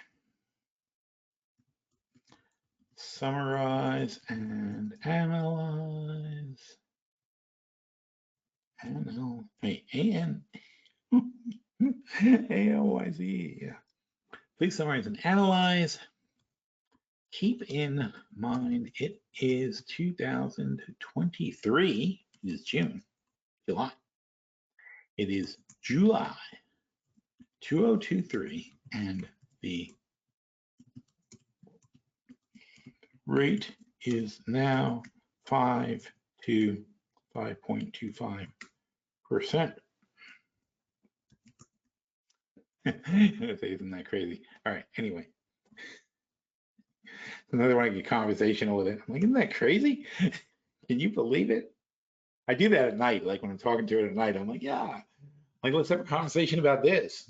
summarize and analyze. ALYZ. Please summarize and analyze. Keep in mind it is 2023. It is July. It is July 2023, and the rate is now 5 to 5.25%. Isn't that crazy? All right, anyway. Another one I get conversational with it. I'm like, isn't that crazy? Can you believe it? I do that at night, like when I'm talking to it at night. I'm like, yeah, like let's have a conversation about this.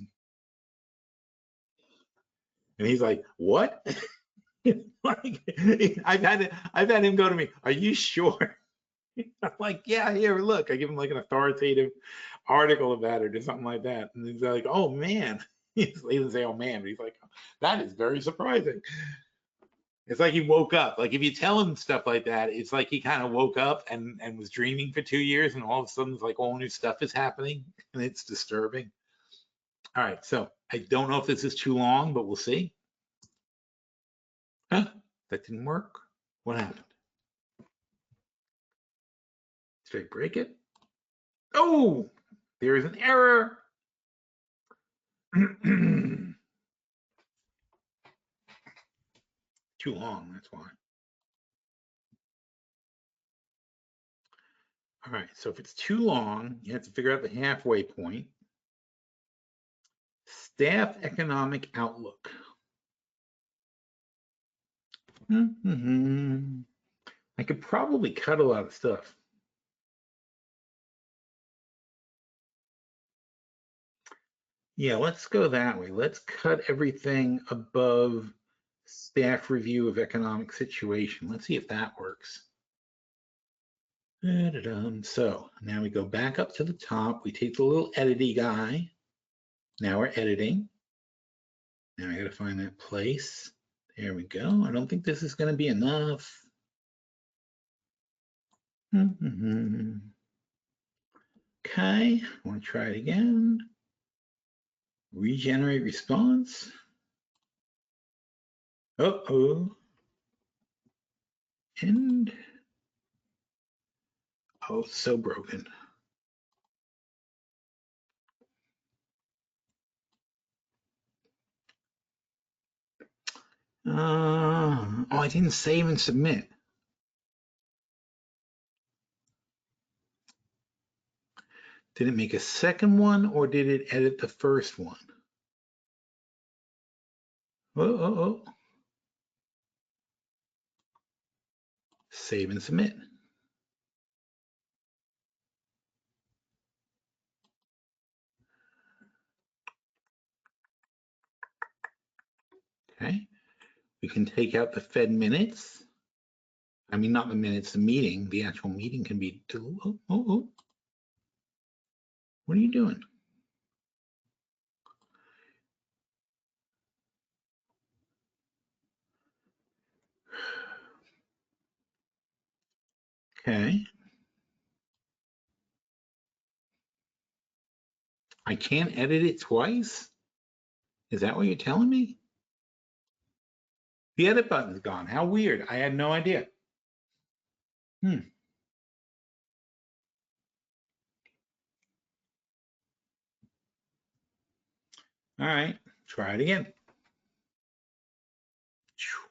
And he's like, what? Like, I've had him go to me, are you sure? I'm like, yeah, here, look. I give him like an authoritative article about it or something like that. And he's like, oh man. He doesn't say, oh man, but he's like, that is very surprising. It's like he woke up. Like if you tell him stuff like that, it's like he kind of woke up and was dreaming for 2 years, and all of a sudden it's like all new stuff is happening, and it's disturbing. All right, so I don't know if this is too long, but we'll see. Huh? That didn't work. What happened? Did I break it? Oh, there is an error. Too long, that's why. All right, so if it's too long, you have to figure out the halfway point. Staff economic outlook. I could probably cut a lot of stuff. Yeah, let's go that way. Let's cut everything above staff review of economic situation. Let's see if that works. So now we go back up to the top. We take the little edity guy. Now we're editing. Now I got to find that place. There we go. I don't think this is going to be enough. Okay, I want to try it again. Regenerate response. Uh-oh. And, oh, so broken. Oh, I didn't save and submit. Did it make a second one or did it edit the first one? Oh. Save and submit. Okay. We can take out the Fed minutes. I mean, not the minutes, the meeting. The actual meeting can be. Oh. What are you doing? Okay. I can't edit it twice? Is that what you're telling me? The edit button's gone. How weird. I had no idea. All right. Try it again.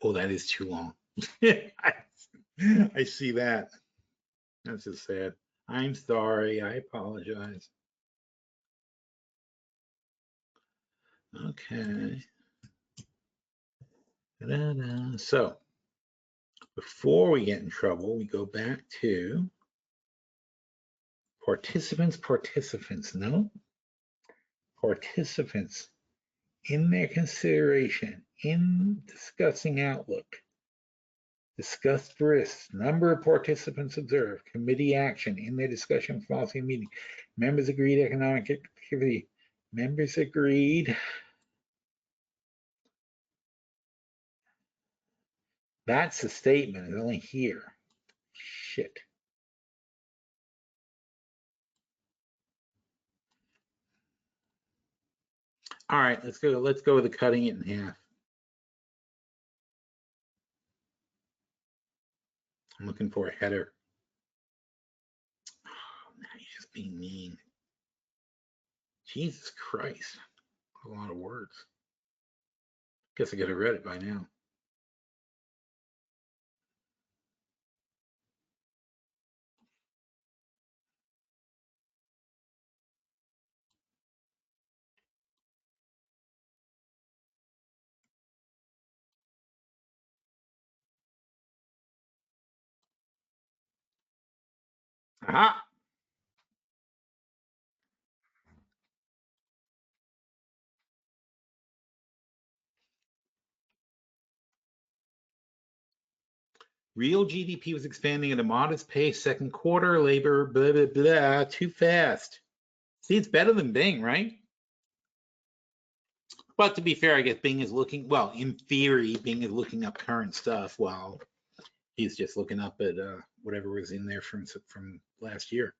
Oh, that is too long. I see that. That's just sad. I'm sorry. I apologize. Okay. Da-da-da. So before we get in trouble, we go back to participants. No, participants in their consideration in discussing outlook. Discussed risks, number of participants observed, committee action in their discussion policy meeting. Members agreed economic activity. Members agreed. That's the statement. It's only here. Shit. All right, let's go with the cutting it in half. I'm looking for a header. Oh, now he's just being mean. Jesus Christ. A lot of words. Guess I could have read it by now. Aha! Real GDP was expanding at a modest pace. Second quarter, labor, blah, blah, blah, too fast. See, it's better than Bing, right? But to be fair, I guess Bing is looking, well, in theory, Bing is looking up current stuff while he's just looking up at whatever was in there from last year.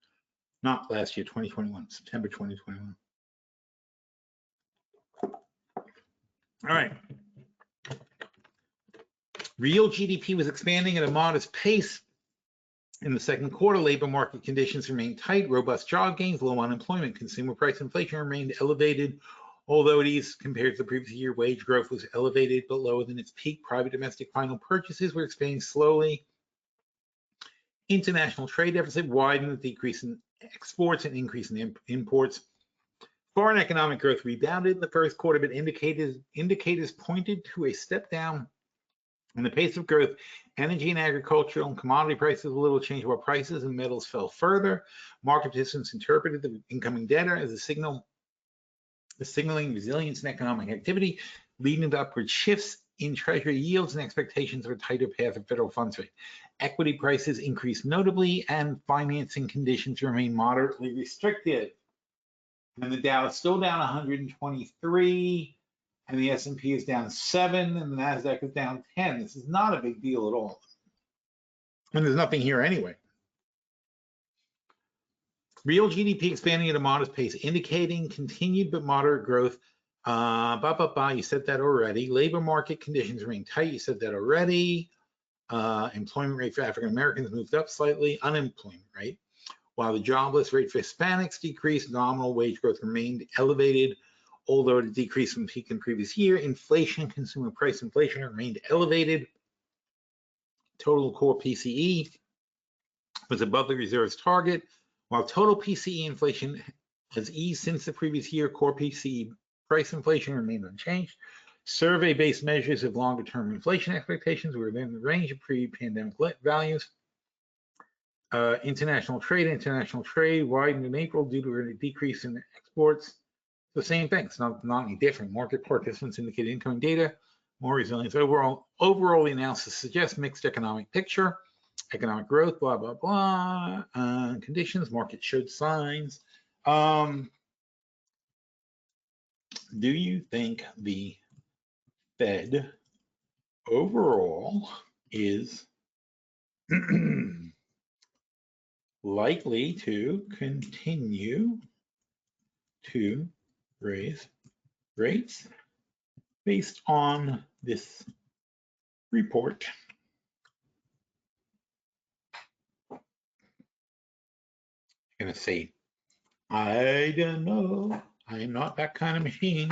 Not last year, 2021, September 2021. All right. Real GDP was expanding at a modest pace. In the second quarter, labor market conditions remained tight, robust job gains, low unemployment, consumer price inflation remained elevated. Although it eased compared to the previous year, wage growth was elevated but lower than its peak. Private domestic final purchases were expanding slowly. International trade deficit widened, a decrease in exports and increase in imports. Foreign economic growth rebounded in the first quarter, but indicators pointed to a step down in the pace of growth. Energy and agricultural and commodity prices were little changed, while prices and metals fell further. Market participants interpreted the incoming data as a signal signaling resilience in economic activity, leading to upward shifts in Treasury yields and expectations of a tighter path of federal funds rate. Equity prices increased notably, and financing conditions remain moderately restrictive. And the Dow is still down 123, and the S&P is down 7, and the NASDAQ is down 10. This is not a big deal at all. And there's nothing here anyway. Real GDP expanding at a modest pace, indicating continued but moderate growth. You said that already. Labor market conditions remain tight. You said that already. Employment rate for African Americans moved up slightly. Unemployment rate, while the jobless rate for Hispanics decreased, nominal wage growth remained elevated, although it decreased from peak in previous year. Inflation, consumer price inflation remained elevated. Total core PCE was above the reserve's target. While total PCE inflation has eased since the previous year, core PCE price inflation remained unchanged. Survey-based measures of longer-term inflation expectations were within the range of pre-pandemic values. International trade widened in April due to a decrease in exports. The same thing, it's not any different. Market participants indicate incoming data, more resilience. Overall, the analysis suggests mixed economic picture. Economic growth, blah, blah, blah. Conditions, market showed signs. Do you think the Fed overall is likely to continue to raise rates based on this report? I'm gonna say, I don't know. I'm not that kind of machine.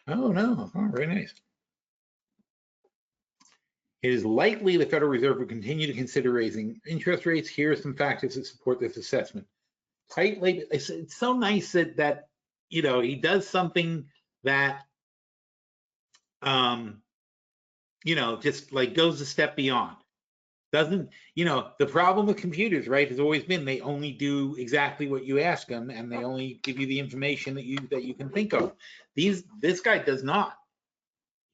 Oh no, oh, very nice. It is likely the Federal Reserve will continue to consider raising interest rates. Here are some factors that support this assessment. Tight labor, it's so nice that you know, he does something that you know, just like goes a step beyond. Doesn't, you know, the problem with computers, right, has always been they only do exactly what you ask them, and they only give you the information that you can think of. This guy does not.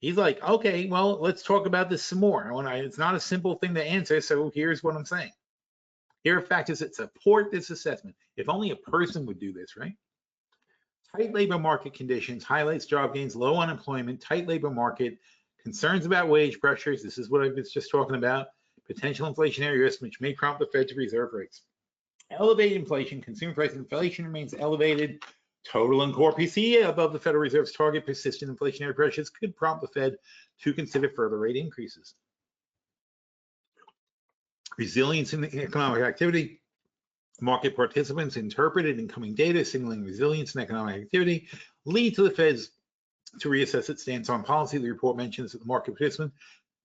He's like, okay, well, let's talk about this some more. It's not a simple thing to answer, so here's what I'm saying. Here are factors that support this assessment. If only a person would do this, right? Tight labor market conditions, highlights job gains, low unemployment, tight labor market, concerns about wage pressures. This is what I was just talking about. Potential inflationary risk, which may prompt the Fed to reserve rates. Elevated inflation, consumer price inflation remains elevated. Total and core PCE above the Federal Reserve's target. Persistent inflationary pressures could prompt the Fed to consider further rate increases. Resilience in economic activity. Market participants interpreted incoming data signaling resilience in economic activity lead to the Fed's to reassess its stance on policy. The report mentions that the market participant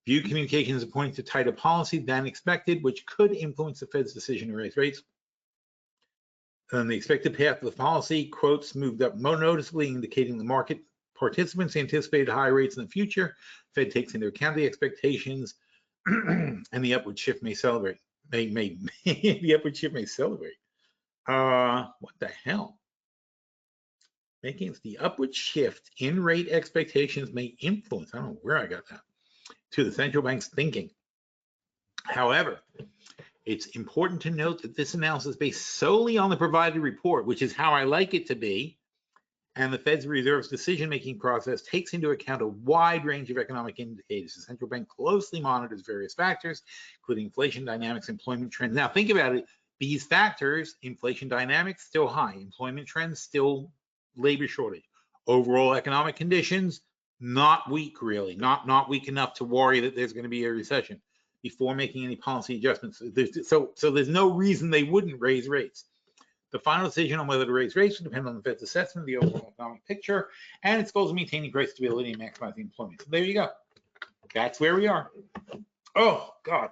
viewed communications as pointing to tighter policy than expected, which could influence the Fed's decision to raise rates. And the expected path of the policy, quotes, moved up more noticeably, indicating the market participants anticipated higher rates in the future. Fed takes into account the expectations, and the upward shift may celebrate. The upward shift may celebrate. What the hell? Making the upward shift in rate expectations may influence. I don't know where I got that. To the central bank's thinking. However, it's important to note that this analysis is based solely on the provided report, which is how I like it to be, and the Fed's Reserve's decision-making process takes into account a wide range of economic indicators. The central bank closely monitors various factors, including inflation dynamics, employment trends. Now, think about it. These factors, inflation dynamics, still high. Employment trends, still labor shortage. Overall economic conditions, not weak, really. Not weak enough to worry that there's going to be a recession before making any policy adjustments. So there's no reason they wouldn't raise rates. The final decision on whether to raise rates will depend on the Fed's assessment of the overall economic picture and its goals of maintaining price stability and maximizing employment. So there you go. That's where we are. Oh, God.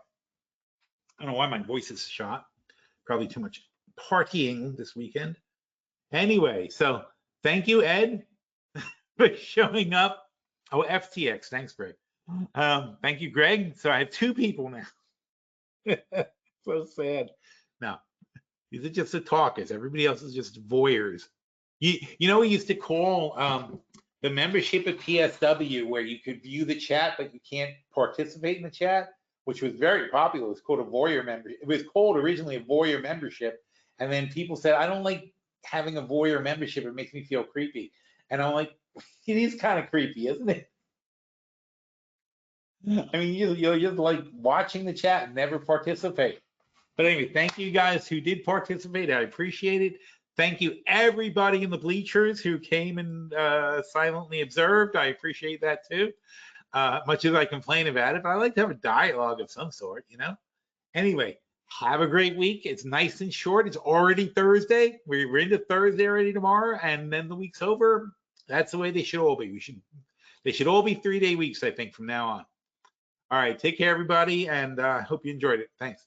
I don't know why my voice is shot. Probably too much partying this weekend. Anyway, so thank you, Ed, for showing up. Oh, FTX. Thanks, Greg. Thank you, Greg. So I have two people now. So sad. Now, these are just the talkers. Everybody else is just voyeurs. You know, we used to call the membership at PSW where you could view the chat, but you can't participate in the chat, which was very popular. It was called a voyeur membership. It was called originally a voyeur membership. And then people said, I don't like having a voyeur membership. It makes me feel creepy. And I'm like, it is kind of creepy, isn't it? I mean, you're just like watching the chat and never participate. But anyway, thank you guys who did participate. I appreciate it. Thank you everybody in the bleachers who came and silently observed. I appreciate that too. Much as I complain about it, but I like to have a dialogue of some sort, you know? Anyway, have a great week. It's nice and short. It's already Thursday. We're into Thursday already tomorrow, and then the week's over. That's the way they should all be. They should all be 3-day weeks, I think, from now on. All right, take care, everybody, and hope you enjoyed it. Thanks.